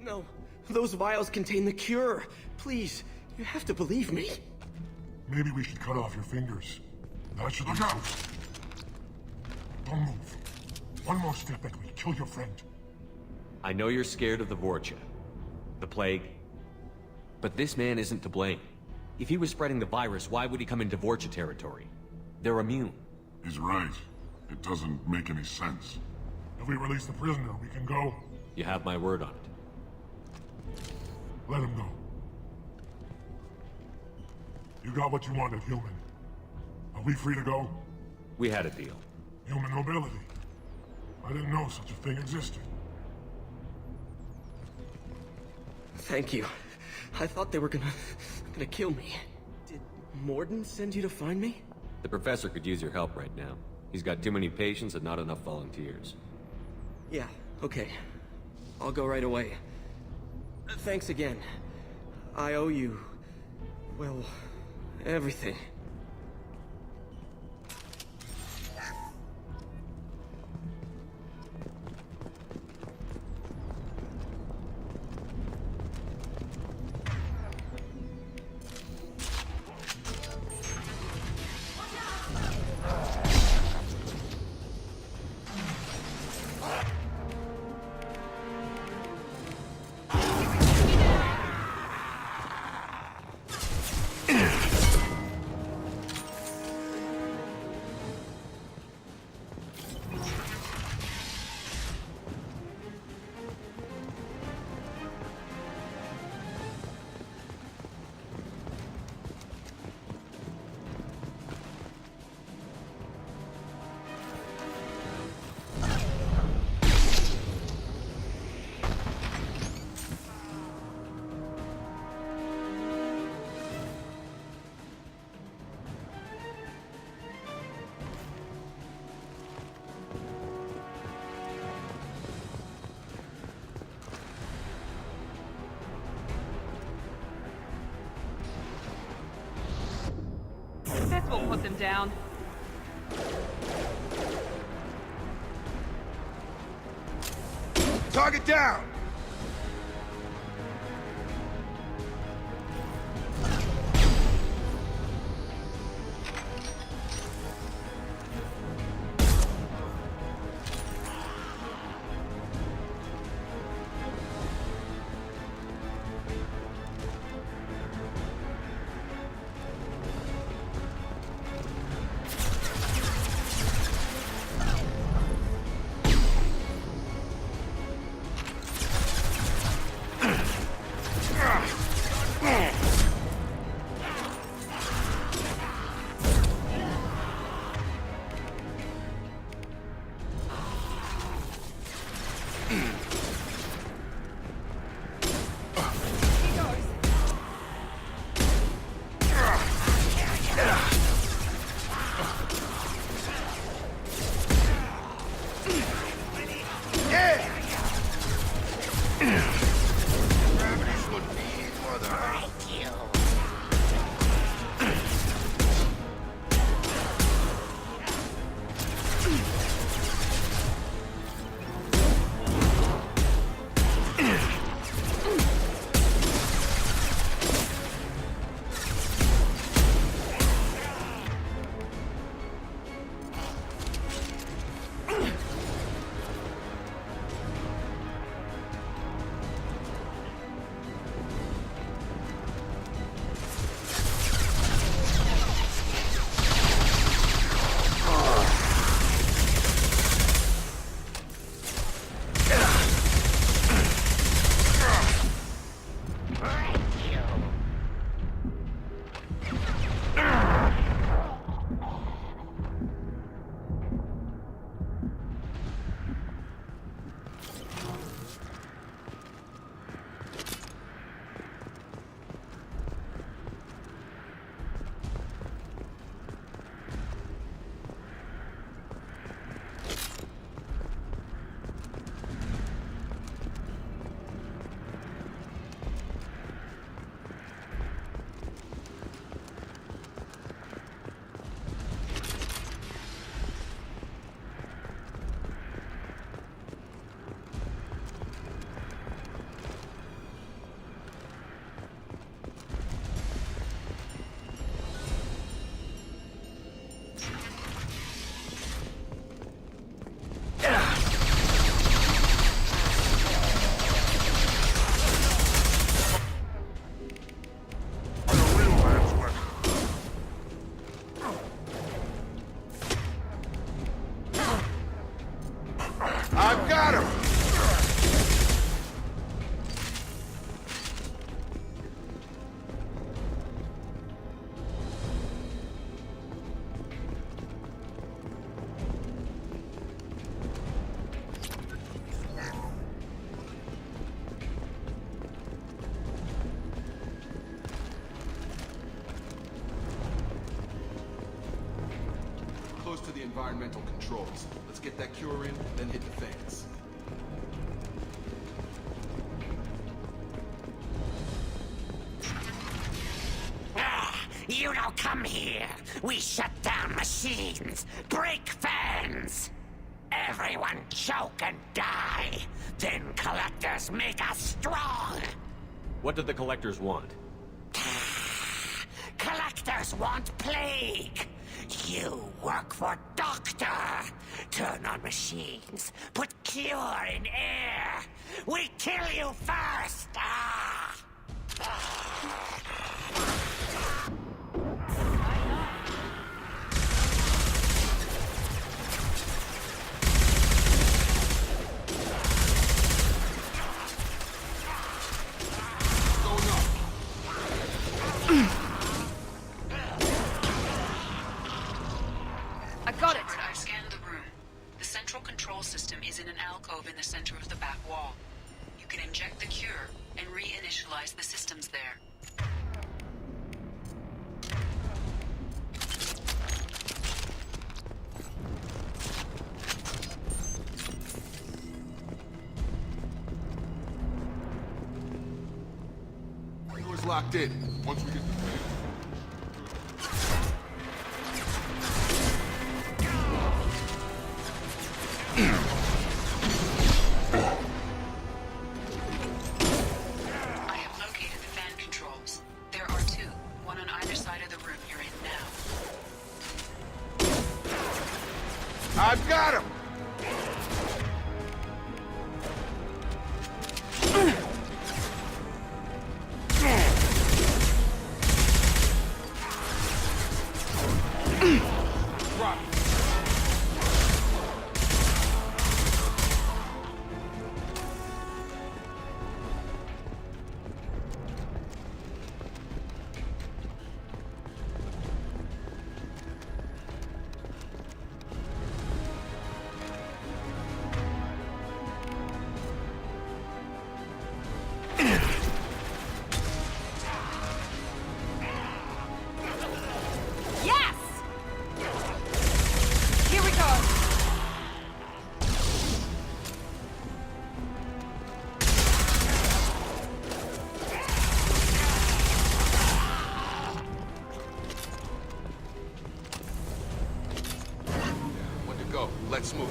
No, those vials contain the cure. Please, you have to believe me. Maybe we should cut off your fingers. That should look out! Don't move. One more step and we'll kill your friend. I know you're scared of the Vorcha, the plague, but this man isn't to blame. If he was spreading the virus, why would he come into Vorcha territory? They're immune. He's right. It doesn't make any sense. If we release the prisoner, we can go. You have my word on it. Let him go. You got what you wanted, human. Are we free to go? We had a deal. Human nobility. I didn't know such a thing existed. Thank you. I thought they were gonna kill me. Did Mordin send you to find me? The professor could use your help right now. He's got too many patients and not enough volunteers. Yeah, okay. I'll go right away. Thanks again. I owe you... well, everything. This will put them down. Target down! I've got him! Close to the environmental controls. Let's get that cure in, then hit the fans. You don't come here. We shut down machines, break fans. Everyone choke and die. Then collectors make us strong. What did the collectors want? Collectors want plague. You work for Doctor. Turn on machines. Put cure in air. We kill you first. I got it. I've scanned the room. The central control system is in an alcove in the center of the back wall. You can inject the cure and reinitialize the systems there. Door's locked in. Once we get the I have located the fan controls. There are two, one on either side of the room you're in now. I've got him! Drop. Let's move.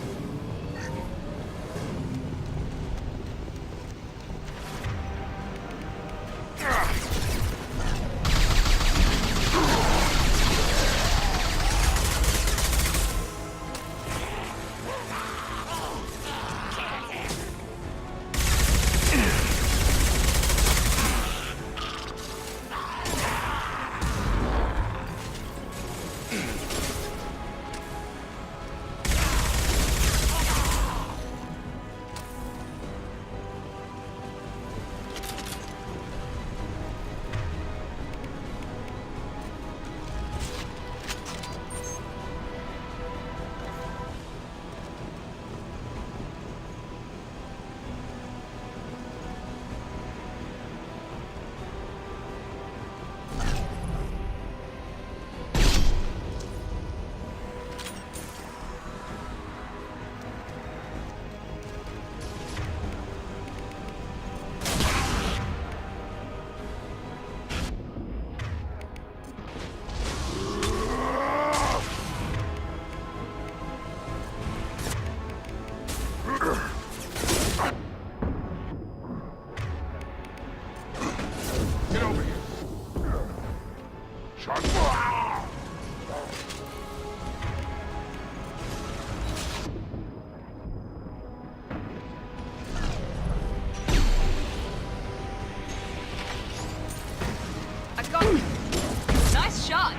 Nice shot!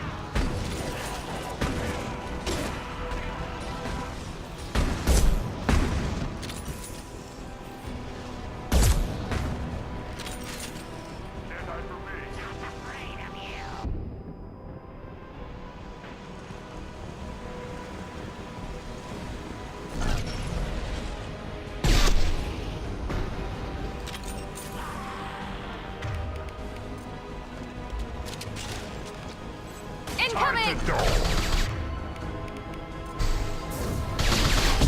Incoming!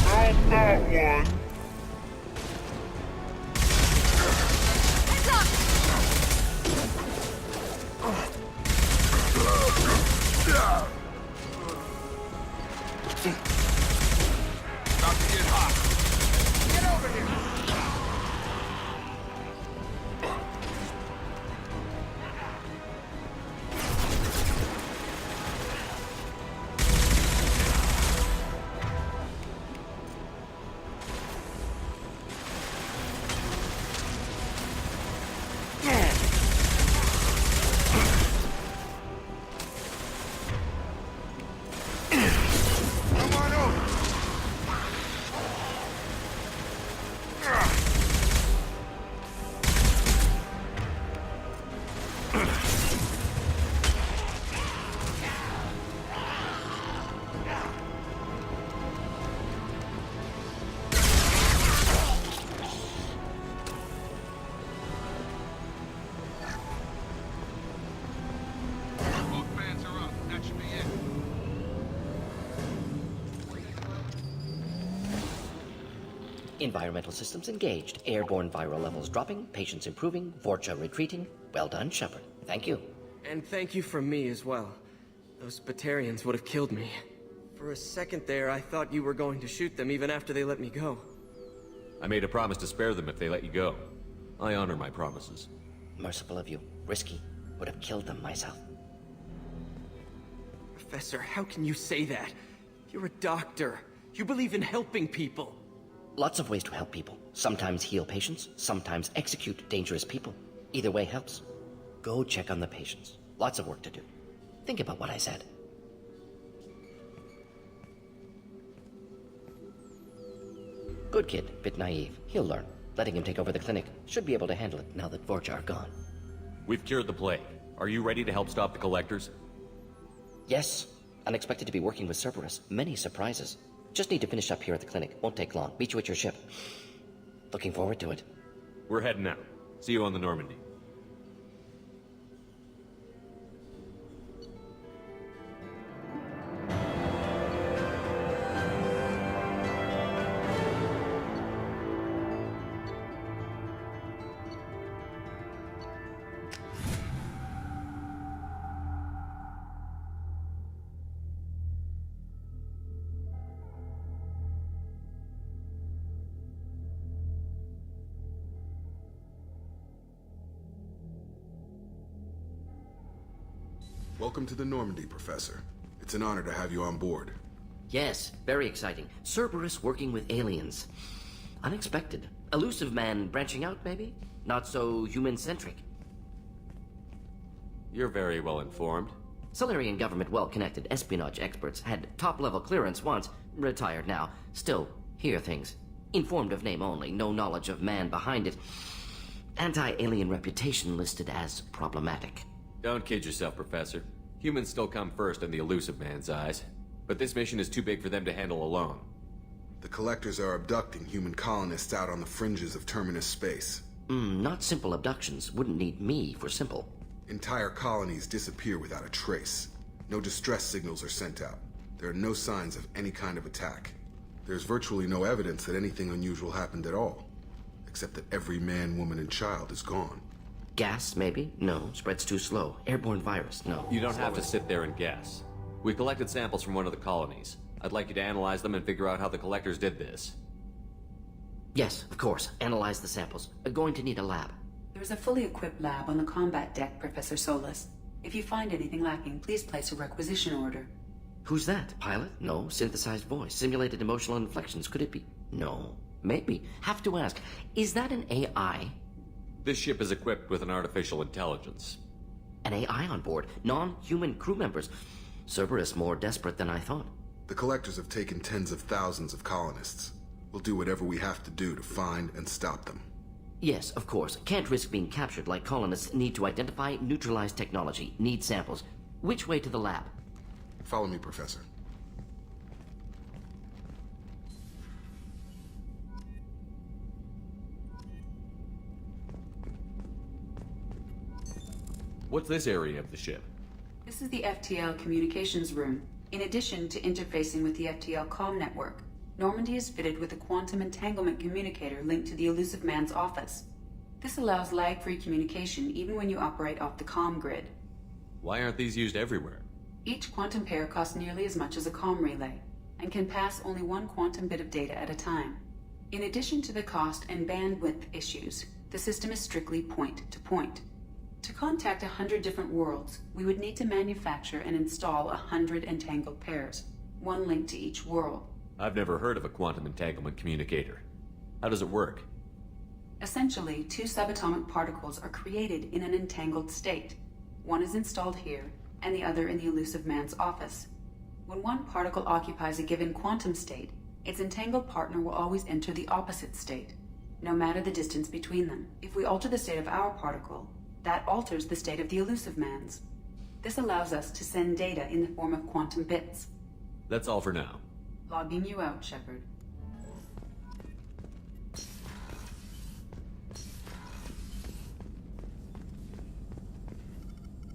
Not that one! Heads up! About to get hot. Get over here! Come on over! Both fans are up. That should be it. Environmental systems engaged. Airborne viral levels dropping. Patients improving. Vorcha retreating. Well done, Shepard. Thank you. And thank you from me as well. Those Batarians would have killed me. For a second there, I thought you were going to shoot them even after they let me go. I made a promise to spare them if they let you go. I honor my promises. Merciful of you. Risky. Would have killed them myself. Professor, how can you say that? You're a doctor. You believe in helping people. Lots of ways to help people. Sometimes heal patients, sometimes execute dangerous people. Either way helps. Go check on the patients. Lots of work to do. Think about what I said. Good kid, bit naive. He'll learn. Letting him take over the clinic. Should be able to handle it now that Vorcha are gone. We've cured the plague. Are you ready to help stop the Collectors? Yes. Unexpected to be working with Cerberus. Many surprises. Just need to finish up here at the clinic. Won't take long. Meet you at your ship. Looking forward to it. We're heading out. See you on the Normandy. Welcome to the Normandy, Professor. It's an honor to have you on board. Yes, very exciting. Cerberus working with aliens. Unexpected. Elusive man branching out, maybe? Not so human-centric. You're very well informed. Solarian government well-connected espionage experts had top-level clearance once, retired now. Still, hear things. Informed of name only, no knowledge of man behind it. Anti-alien reputation listed as problematic. Don't kid yourself, Professor. Humans still come first in the elusive man's eyes. But this mission is too big for them to handle alone. The Collectors are abducting human colonists out on the fringes of Terminus space. Not simple abductions. Wouldn't need me for simple. Entire colonies disappear without a trace. No distress signals are sent out. There are no signs of any kind of attack. There's virtually no evidence that anything unusual happened at all. Except that every man, woman, and child is gone. Gas, maybe? No. Spreads too slow. Airborne virus? No. You don't have to sit there and guess. We collected samples from one of the colonies. I'd like you to analyze them and figure out how the Collectors did this. Yes, of course. Analyze the samples. Going to need a lab. There's a fully equipped lab on the combat deck, Professor Solus. If you find anything lacking, please place a requisition order. Who's that? Pilot? No. Synthesized voice. Simulated emotional inflections. Could it be? No. Maybe. Have to ask. Is that an AI? This ship is equipped with an artificial intelligence. An AI on board? Non-human crew members? Cerberus more desperate than I thought. The Collectors have taken tens of thousands of colonists. We'll do whatever we have to do to find and stop them. Yes, of course. Can't risk being captured like colonists need to identify, neutralize technology, need samples. Which way to the lab? Follow me, Professor. What's this area of the ship? This is the FTL communications room. In addition to interfacing with the FTL comm network, Normandy is fitted with a quantum entanglement communicator linked to the elusive man's office. This allows lag-free communication even when you operate off the comm grid. Why aren't these used everywhere? Each quantum pair costs nearly as much as a comm relay, and can pass only one quantum bit of data at a time. In addition to the cost and bandwidth issues, the system is strictly point-to-point. To contact 100 different worlds, we would need to manufacture and install 100 entangled pairs, one linked to each world. I've never heard of a quantum entanglement communicator. How does it work? Essentially, two subatomic particles are created in an entangled state. One is installed here, and the other in the elusive man's office. When one particle occupies a given quantum state, its entangled partner will always enter the opposite state, no matter the distance between them. If we alter the state of our particle, that alters the state of the elusive man's. This allows us to send data in the form of quantum bits. That's all for now. Logging you out, Shepard.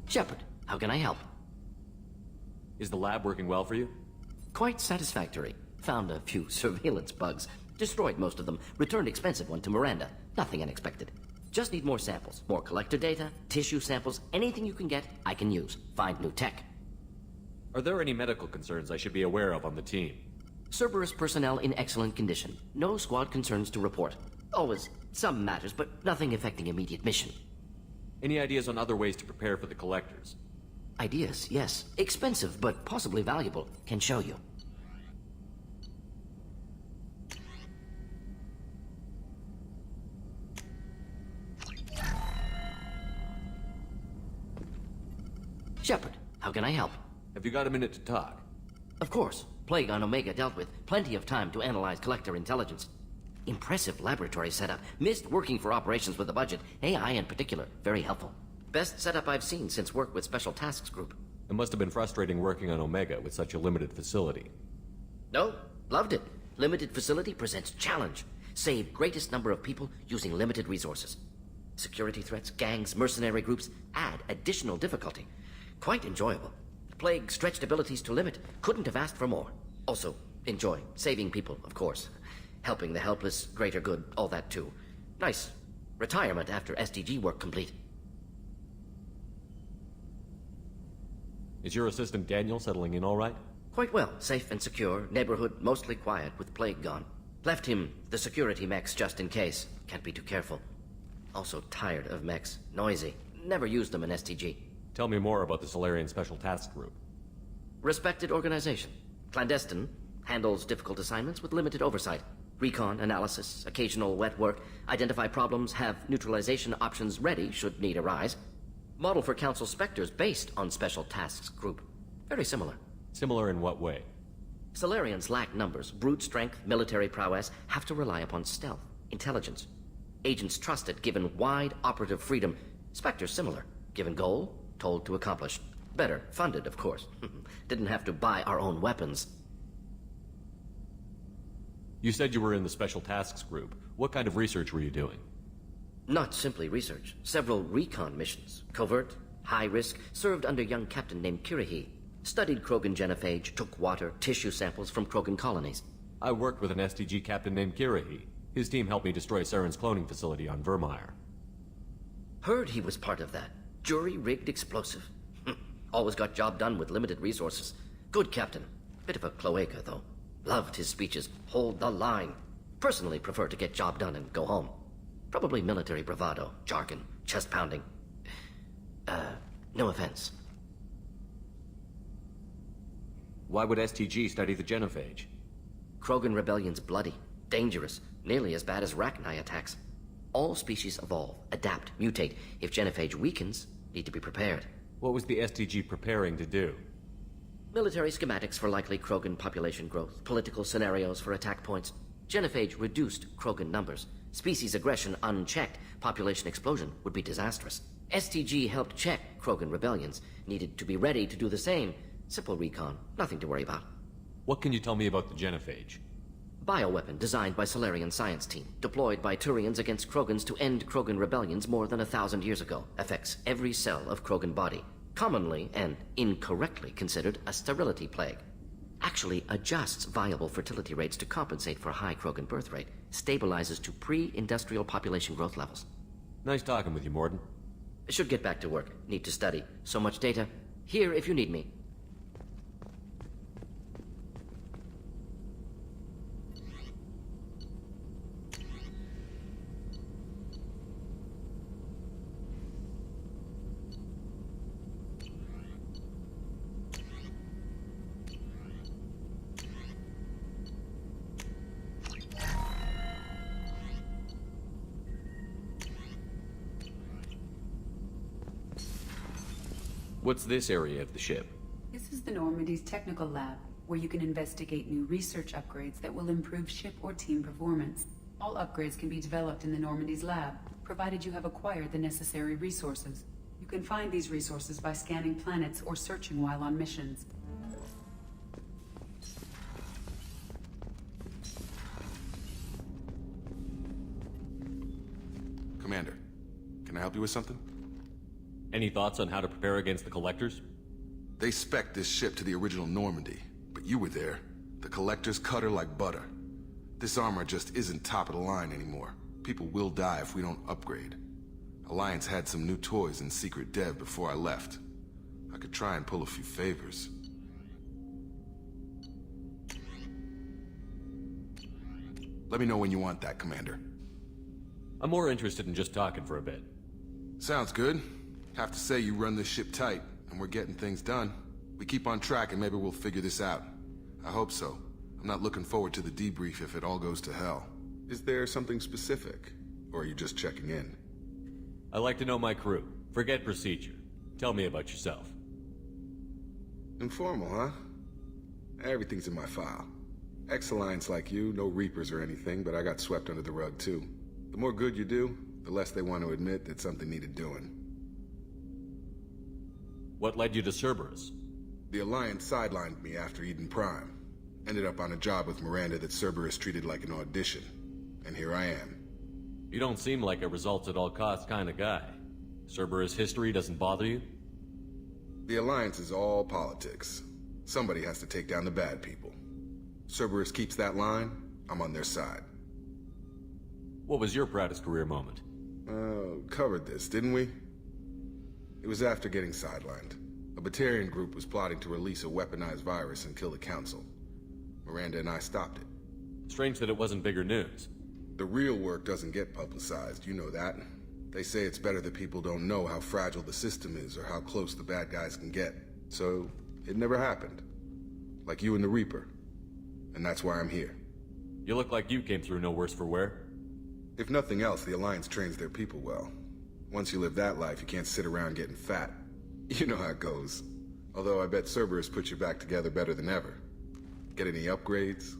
Shepard, how can I help? Is the lab working well for you? Quite satisfactory. Found a few surveillance bugs. Destroyed most of them. Returned expensive one to Miranda. Nothing unexpected. Just need more samples. More collector data, tissue samples, anything you can get, I can use. Find new tech. Are there any medical concerns I should be aware of on the team? Cerberus personnel in excellent condition. No squad concerns to report. Always some matters, but nothing affecting immediate mission. Any ideas on other ways to prepare for the Collectors? Ideas, yes. Expensive, but possibly valuable. Can show you. Shepard, how can I help? Have you got a minute to talk? Of course. Plague on Omega dealt with. Plenty of time to analyze Collector intelligence. Impressive laboratory setup. Missed working for operations with a budget. AI in particular. Very helpful. Best setup I've seen since work with Special Tasks Group. It must have been frustrating working on Omega with such a limited facility. No, loved it. Limited facility presents challenge. Save greatest number of people using limited resources. Security threats, gangs, mercenary groups add additional difficulty. Quite enjoyable. Plague stretched abilities to limit. Couldn't have asked for more. Also, enjoy. Saving people, of course. Helping the helpless, greater good, all that too. Nice. Retirement after SDG work complete. Is your assistant Daniel settling in all right? Quite well. Safe and secure. Neighborhood mostly quiet with Plague gone. Left him the security mechs just in case. Can't be too careful. Also tired of mechs. Noisy. Never used them in STG. Tell me more about the Solarian Special Task Group. Respected organization. Clandestine. Handles difficult assignments with limited oversight. Recon, analysis, occasional wet work. Identify problems, have neutralization options ready should need arise. Model for Council Spectres based on Special Tasks Group. Very similar. Similar in what way? Solarians lack numbers, brute strength, military prowess, have to rely upon stealth, intelligence. Agents trusted, given wide operative freedom. Spectres similar. Given goal, told to accomplish. Better, funded, of course. Didn't have to buy our own weapons. You said you were in the Special Tasks Group. What kind of research were you doing? Not simply research. Several recon missions. Covert, high risk, served under a young captain named Kirihi. Studied Krogan genophage, took water, tissue samples from Krogan colonies. I worked with an STG captain named Kirihi. His team helped me destroy Saren's cloning facility on Vermeer. Heard he was part of that. Jury-rigged explosive. Always got job done with limited resources. Good captain. Bit of a cloaca, though. Loved his speeches. Hold the line. Personally prefer to get job done and go home. Probably military bravado, jargon, chest pounding. No offense. Why would STG study the genophage? Krogan rebellion's bloody, dangerous, nearly as bad as Rachni attacks. All species evolve, adapt, mutate. If genophage weakens, need to be prepared. What was the STG preparing to do? Military schematics for likely Krogan population growth, political scenarios for attack points. Genophage reduced Krogan numbers. Species aggression unchecked, population explosion would be disastrous. STG helped check Krogan rebellions, needed to be ready to do the same. Simple recon, nothing to worry about. What can you tell me about the genophage? Bioweapon designed by Solarian science team, deployed by Turians against Krogans to end Krogan rebellions more than 1,000 years ago. Affects every cell of Krogan body. Commonly and incorrectly considered a sterility plague. Actually adjusts viable fertility rates to compensate for high Krogan birth rate. Stabilizes to pre-industrial population growth levels. Nice talking with you, Mordin. Should get back to work. Need to study. So much data. Here if you need me. What's this area of the ship? This is the Normandy's technical lab, where you can investigate new research upgrades that will improve ship or team performance. All upgrades can be developed in the Normandy's lab, provided you have acquired the necessary resources. You can find these resources by scanning planets or searching while on missions. Commander, can I help you with something? Any thoughts on how to prepare against the Collectors? They spec'd this ship to the original Normandy, but you were there. The Collectors cut her like butter. This armor just isn't top of the line anymore. People will die if we don't upgrade. Alliance had some new toys in secret dev before I left. I could try and pull a few favors. Let me know when you want that, Commander. I'm more interested in just talking for a bit. Sounds good. Have to say you run this ship tight, and we're getting things done. We keep on track and maybe we'll figure this out. I hope so. I'm not looking forward to the debrief if it all goes to hell. Is there something specific? Or are you just checking in? I like to know my crew. Forget procedure. Tell me about yourself. Informal, huh? Everything's in my file. Ex-Alliance like you, no Reapers or anything, but I got swept under the rug too. The more good you do, the less they want to admit that something needed doing. What led you to Cerberus? The Alliance sidelined me after Eden Prime. Ended up on a job with Miranda that Cerberus treated like an audition. And here I am. You don't seem like a results-at-all-costs kind of guy. Cerberus history doesn't bother you? The Alliance is all politics. Somebody has to take down the bad people. Cerberus keeps that line, I'm on their side. What was your proudest career moment? Covered this, didn't we? It was after getting sidelined. A Batarian group was plotting to release a weaponized virus and kill the Council. Miranda and I stopped it. Strange that it wasn't bigger news. The real work doesn't get publicized, you know that. They say it's better that people don't know how fragile the system is or how close the bad guys can get. So, it never happened. Like you and the Reaper. And that's why I'm here. You look like you came through no worse for wear. If nothing else, the Alliance trains their people well. Once you live that life, you can't sit around getting fat. You know how it goes. Although I bet Cerberus put you back together better than ever. Get any upgrades?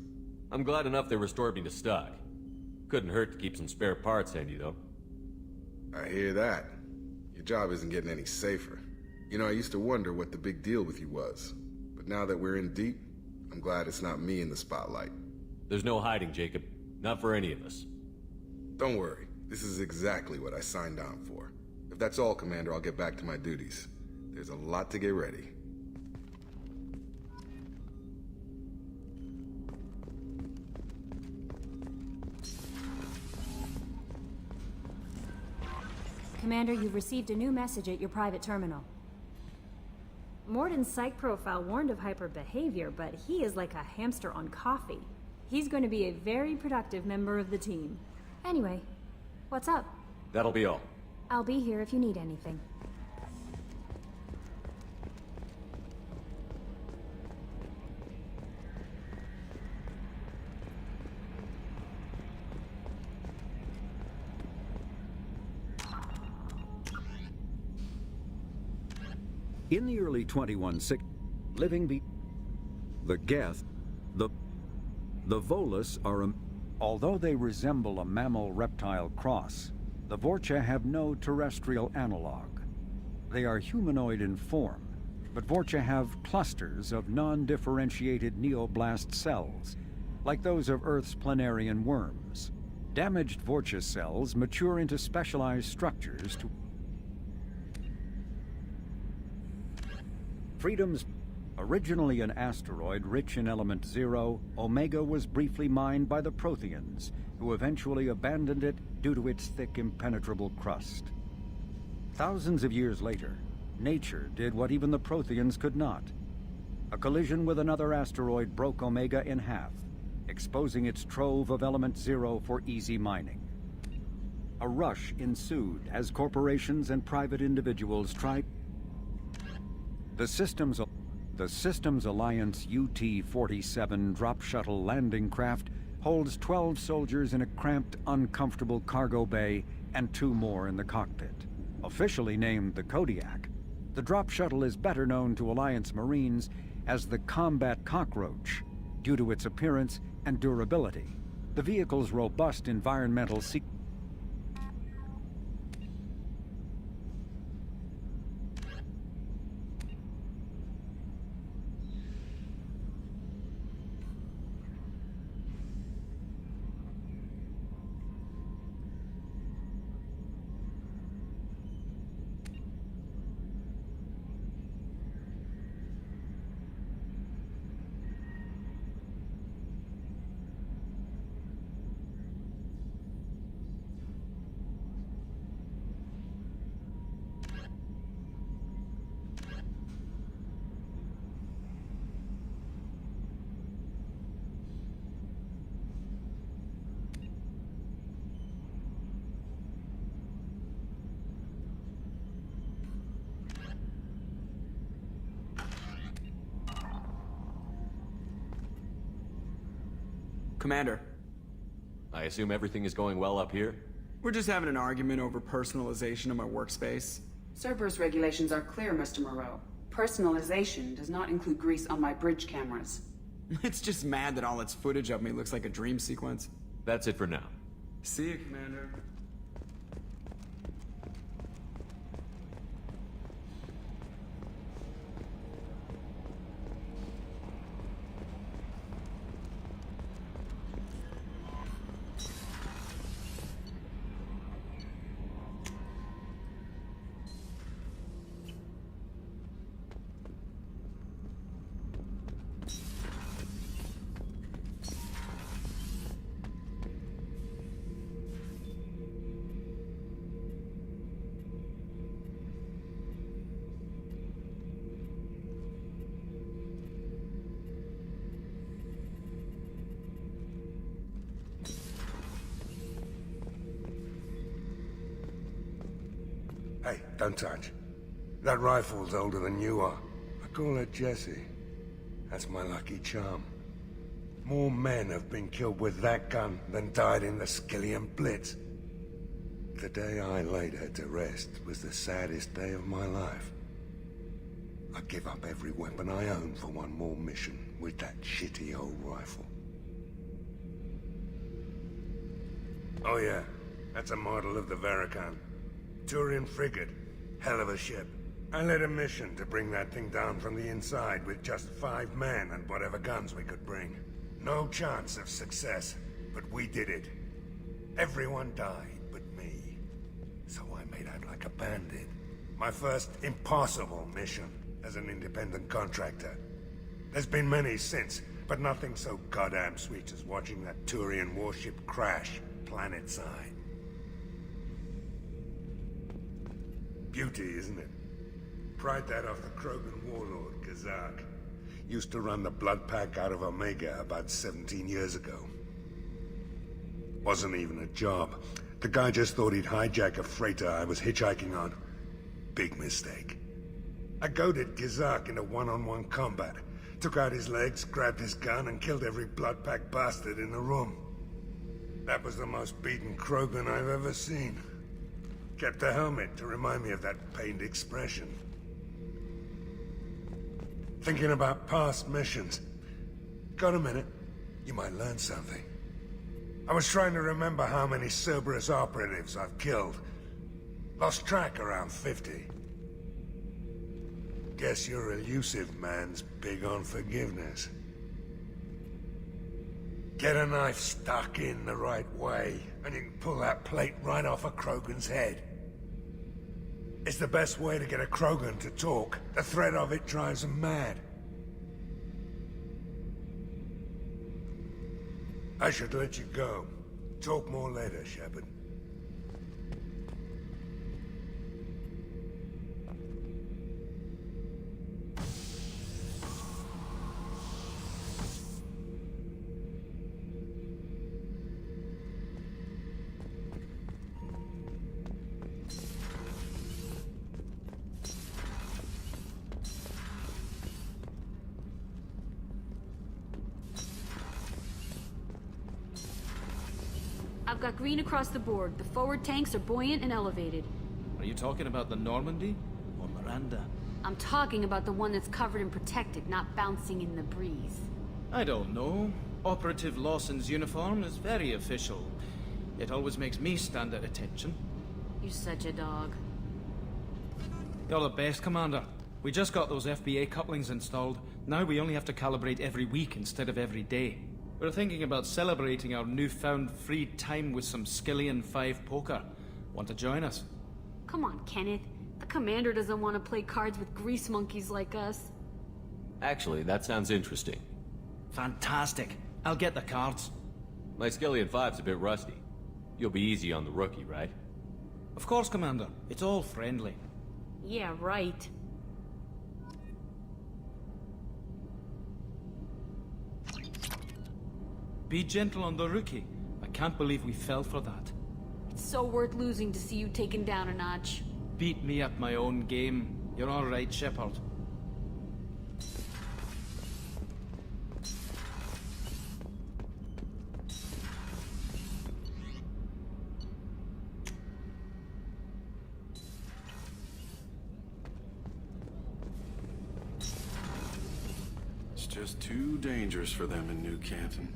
I'm glad enough they restored me to stock. Couldn't hurt to keep some spare parts handy, though. I hear that. Your job isn't getting any safer. You know, I used to wonder what the big deal with you was. But now that we're in deep, I'm glad it's not me in the spotlight. There's no hiding, Jacob. Not for any of us. Don't worry. This is exactly what I signed on for. If that's all, Commander, I'll get back to my duties. There's a lot to get ready. Commander, you've received a new message at your private terminal. Mordin's psych profile warned of hyper behavior, but he is like a hamster on coffee. He's going to be a very productive member of the team. Anyway, what's up? That'll be all. I'll be here if you need anything. In the early 2160s, the Geth, the Volus are although they resemble a mammal-reptile cross, the Vorcha have no terrestrial analog. They are humanoid in form, but Vorcha have clusters of non-differentiated neoblast cells, like those of Earth's planarian worms. Damaged Vorcha cells mature into specialized structures to Freedom's originally an asteroid rich in element 0, Omega was briefly mined by the Protheans, who eventually abandoned it due to its thick, impenetrable crust. Thousands of years later, nature did what even the Protheans could not. A collision with another asteroid broke Omega in half, exposing its trove of element 0 for easy mining. A rush ensued as corporations and private individuals tried. The Systems Alliance UT-47 drop shuttle landing craft holds 12 soldiers in a cramped, uncomfortable cargo bay and 2 more in the cockpit. Officially named the Kodiak, the drop shuttle is better known to Alliance Marines as the Combat Cockroach due to its appearance and durability. The vehicle's robust environmental Commander. I assume everything is going well up here? We're just having an argument over personalization of my workspace. Cerberus regulations are clear, Mr. Moreau. Personalization does not include grease on my bridge cameras. It's just mad that all its footage of me looks like a dream sequence. That's it for now. See you, Commander. Hey, don't touch. That rifle's older than you are. I call her Jessie. That's my lucky charm. More men have been killed with that gun than died in the Skillian Blitz. The day I laid her to rest was the saddest day of my life. I give up every weapon I own for one more mission with that shitty old rifle. Oh yeah, that's a model of the Veracon. Turian frigate. Hell of a ship. I led a mission to bring that thing down from the inside with just 5 men and whatever guns we could bring. No chance of success, but we did it. Everyone died but me. So I made out like a bandit. My first impossible mission as an independent contractor. There's been many since, but nothing so goddamn sweet as watching that Turian warship crash planet-side. Beauty, isn't it? Pried that off the Krogan warlord, Kazak. Used to run the blood pack out of Omega about 17 years ago. Wasn't even a job. The guy just thought he'd hijack a freighter I was hitchhiking on. Big mistake. I goaded Kazak into one-on-one combat. Took out his legs, grabbed his gun, and killed every blood pack bastard in the room. That was the most beaten Krogan I've ever seen. Kept the helmet to remind me of that pained expression. Thinking about past missions. Got a minute? You might learn something. I was trying to remember how many Cerberus operatives I've killed. Lost track around 50. Guess your elusive man's big on forgiveness. Get a knife stuck in the right way, and you can pull that plate right off a Krogan's head. It's the best way to get a Krogan to talk. The threat of it drives them mad. I should let you go. Talk more later, Shepard. I've got green across the board. The forward tanks are buoyant and elevated. Are you talking about the Normandy? Or Miranda? I'm talking about the one that's covered and protected, not bouncing in the breeze. I don't know. Operative Lawson's uniform is very official. It always makes me stand at attention. You're such a dog. You're the best, Commander. We just got those FBA couplings installed. Now we only have to calibrate every week instead of every day. We're thinking about celebrating our newfound free time with some Skillian 5 poker. Want to join us? Come on, Kenneth. The commander doesn't want to play cards with grease monkeys like us. Actually, that sounds interesting. Fantastic. I'll get the cards. My Skillian 5's a bit rusty. You'll be easy on the rookie, right? Of course, Commander. It's all friendly. Yeah, right. Be gentle on the rookie. I can't believe we fell for that. It's so worth losing to see you taken down a notch. Beat me at my own game. You're all right, Shepard. It's just too dangerous for them in New Canton.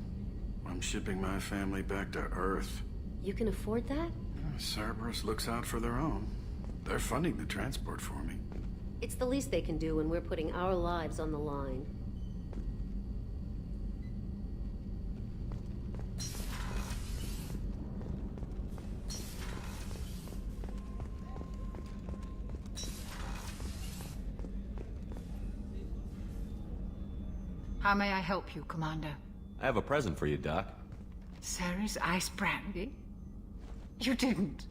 I'm shipping my family back to Earth. You can afford that? Cerberus looks out for their own. They're funding the transport for me. It's the least they can do when we're putting our lives on the line. How may I help you, Commander? I have a present for you, Doc. Sarah's ice brandy? You didn't.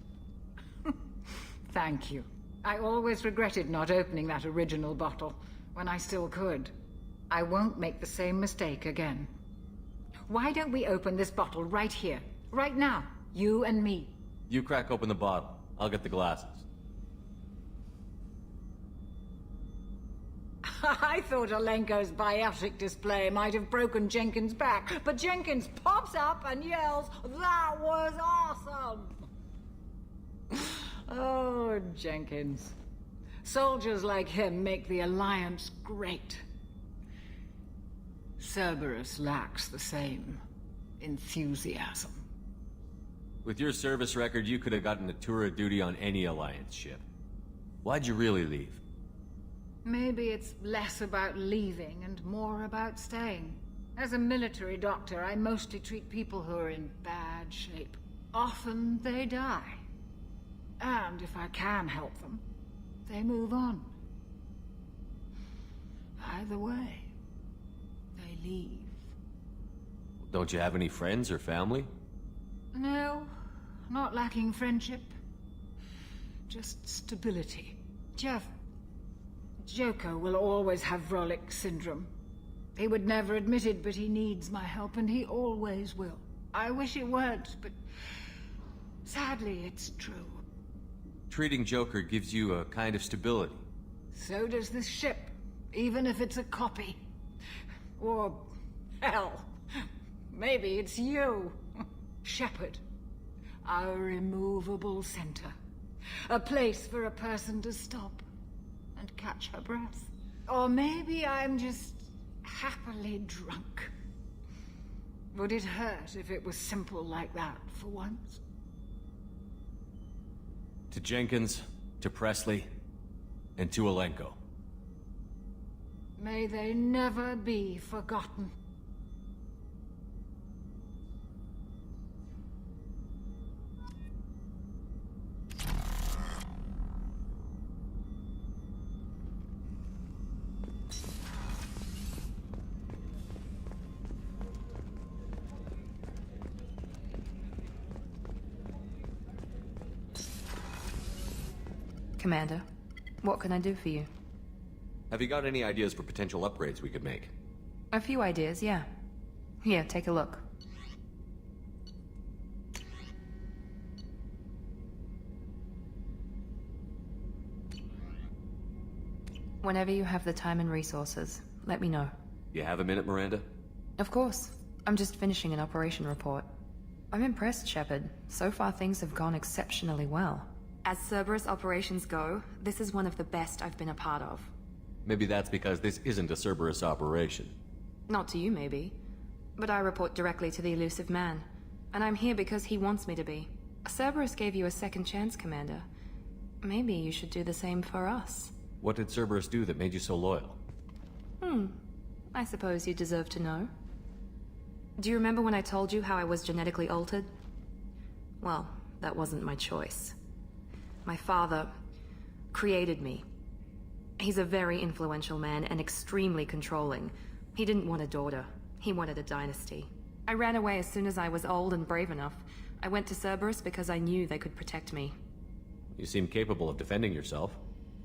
Thank you. I always regretted not opening that original bottle when I still could. I won't make the same mistake again. Why don't we open this bottle right here, right now? You and me. You crack open the bottle. I'll get the glasses. I thought Alenko's biotic display might have broken Jenkins' back, but Jenkins pops up and yells, "That was awesome!" Oh, Jenkins. Soldiers like him make the Alliance great. Cerberus lacks the same enthusiasm. With your service record, you could have gotten a tour of duty on any Alliance ship. Why'd you really leave? Maybe it's less about leaving and more about staying. As a military doctor, I mostly treat people who are in bad shape. Often they die. And if I can help them, they move on. Either way, they leave. Don't you have any friends or family? No, not lacking friendship. Just stability. Joker will always have Vrolic syndrome. He would never admit it, but he needs my help, and he always will. I wish it weren't, but sadly it's true. Treating Joker gives you a kind of stability. So does this ship, even if it's a copy. Or, hell, maybe it's you, Shepard. Our immovable center. A place for a person to stop and catch her breath. Or maybe I'm just happily drunk. Would it hurt if it was simple like that for once? To Jenkins, to Presley, and to Alenko. May they never be forgotten. Commander, what can I do for you? Have you got any ideas for potential upgrades we could make? A few ideas, yeah. Here, take a look. Whenever you have the time and resources, let me know. You have a minute, Miranda? Of course. I'm just finishing an operation report. I'm impressed, Shepard. So far things have gone exceptionally well. As Cerberus operations go, this is one of the best I've been a part of. Maybe that's because this isn't a Cerberus operation. Not to you, maybe. But I report directly to the elusive man. And I'm here because he wants me to be. Cerberus gave you a second chance, Commander. Maybe you should do the same for us. What did Cerberus do that made you so loyal? I suppose you deserve to know. Do you remember when I told you how I was genetically altered? Well, that wasn't my choice. My father created me. He's a very influential man and extremely controlling. He didn't want a daughter. He wanted a dynasty. I ran away as soon as I was old and brave enough. I went to Cerberus because I knew they could protect me. You seem capable of defending yourself.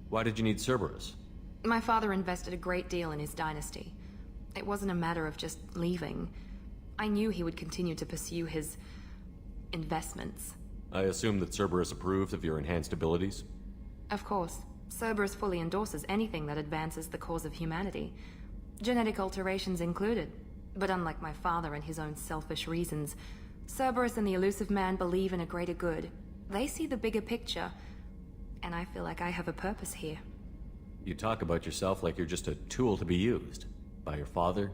Why did you need Cerberus? My father invested a great deal in his dynasty. It wasn't a matter of just leaving. I knew he would continue to pursue his investments. I assume that Cerberus approved of your enhanced abilities? Of course. Cerberus fully endorses anything that advances the cause of humanity. Genetic alterations included. But unlike my father and his own selfish reasons, Cerberus and the elusive man believe in a greater good. They see the bigger picture, and I feel like I have a purpose here. You talk about yourself like you're just a tool to be used. By your father?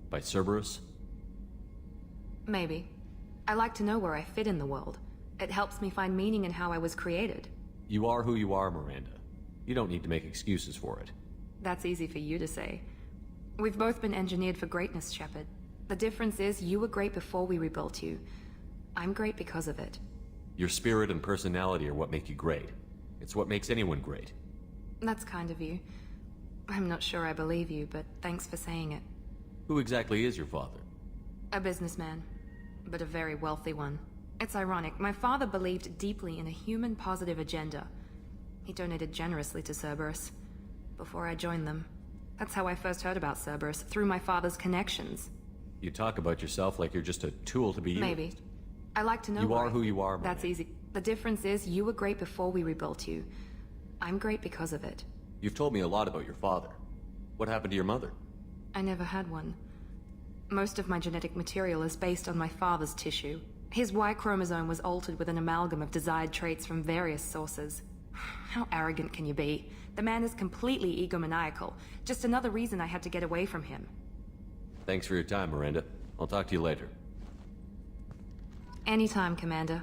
By Cerberus? Maybe. I like to know where I fit in the world. It helps me find meaning in how I was created. You are who you are, Miranda. You don't need to make excuses for it. That's easy for you to say. We've both been engineered for greatness, Shepard. The difference is you were great before we rebuilt you. I'm great because of it. Your spirit and personality are what make you great. It's what makes anyone great. That's kind of you. I'm not sure I believe you, but thanks for saying it. Who exactly is your father? A businessman, but a very wealthy one. It's ironic. My father believed deeply in a human-positive agenda. He donated generously to Cerberus before I joined them. That's how I first heard about Cerberus, through my father's connections. You talk about yourself like you're just a tool to be used. Maybe. I like to know you are who you are, Miranda. That's easy. The difference is you were great before we rebuilt you. I'm great because of it. You've told me a lot about your father. What happened to your mother? I never had one. Most of my genetic material is based on my father's tissue. His Y chromosome was altered with an amalgam of desired traits from various sources. How arrogant can you be? The man is completely egomaniacal. Just another reason I had to get away from him. Thanks for your time, Miranda. I'll talk to you later. Anytime, Commander.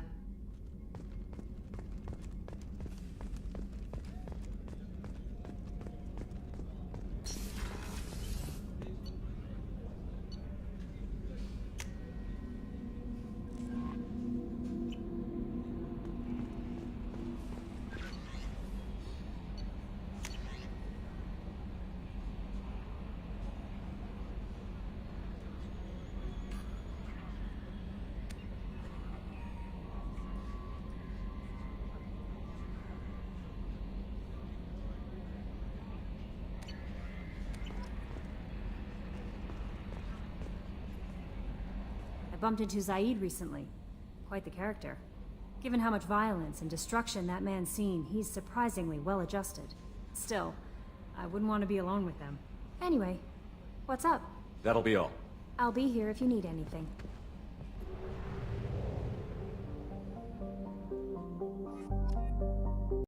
Bumped into Zaid recently. Quite the character. Given how much violence and destruction that man's seen, he's surprisingly well adjusted. Still, I wouldn't want to be alone with him. Anyway, what's up? That'll be all. I'll be here if you need anything.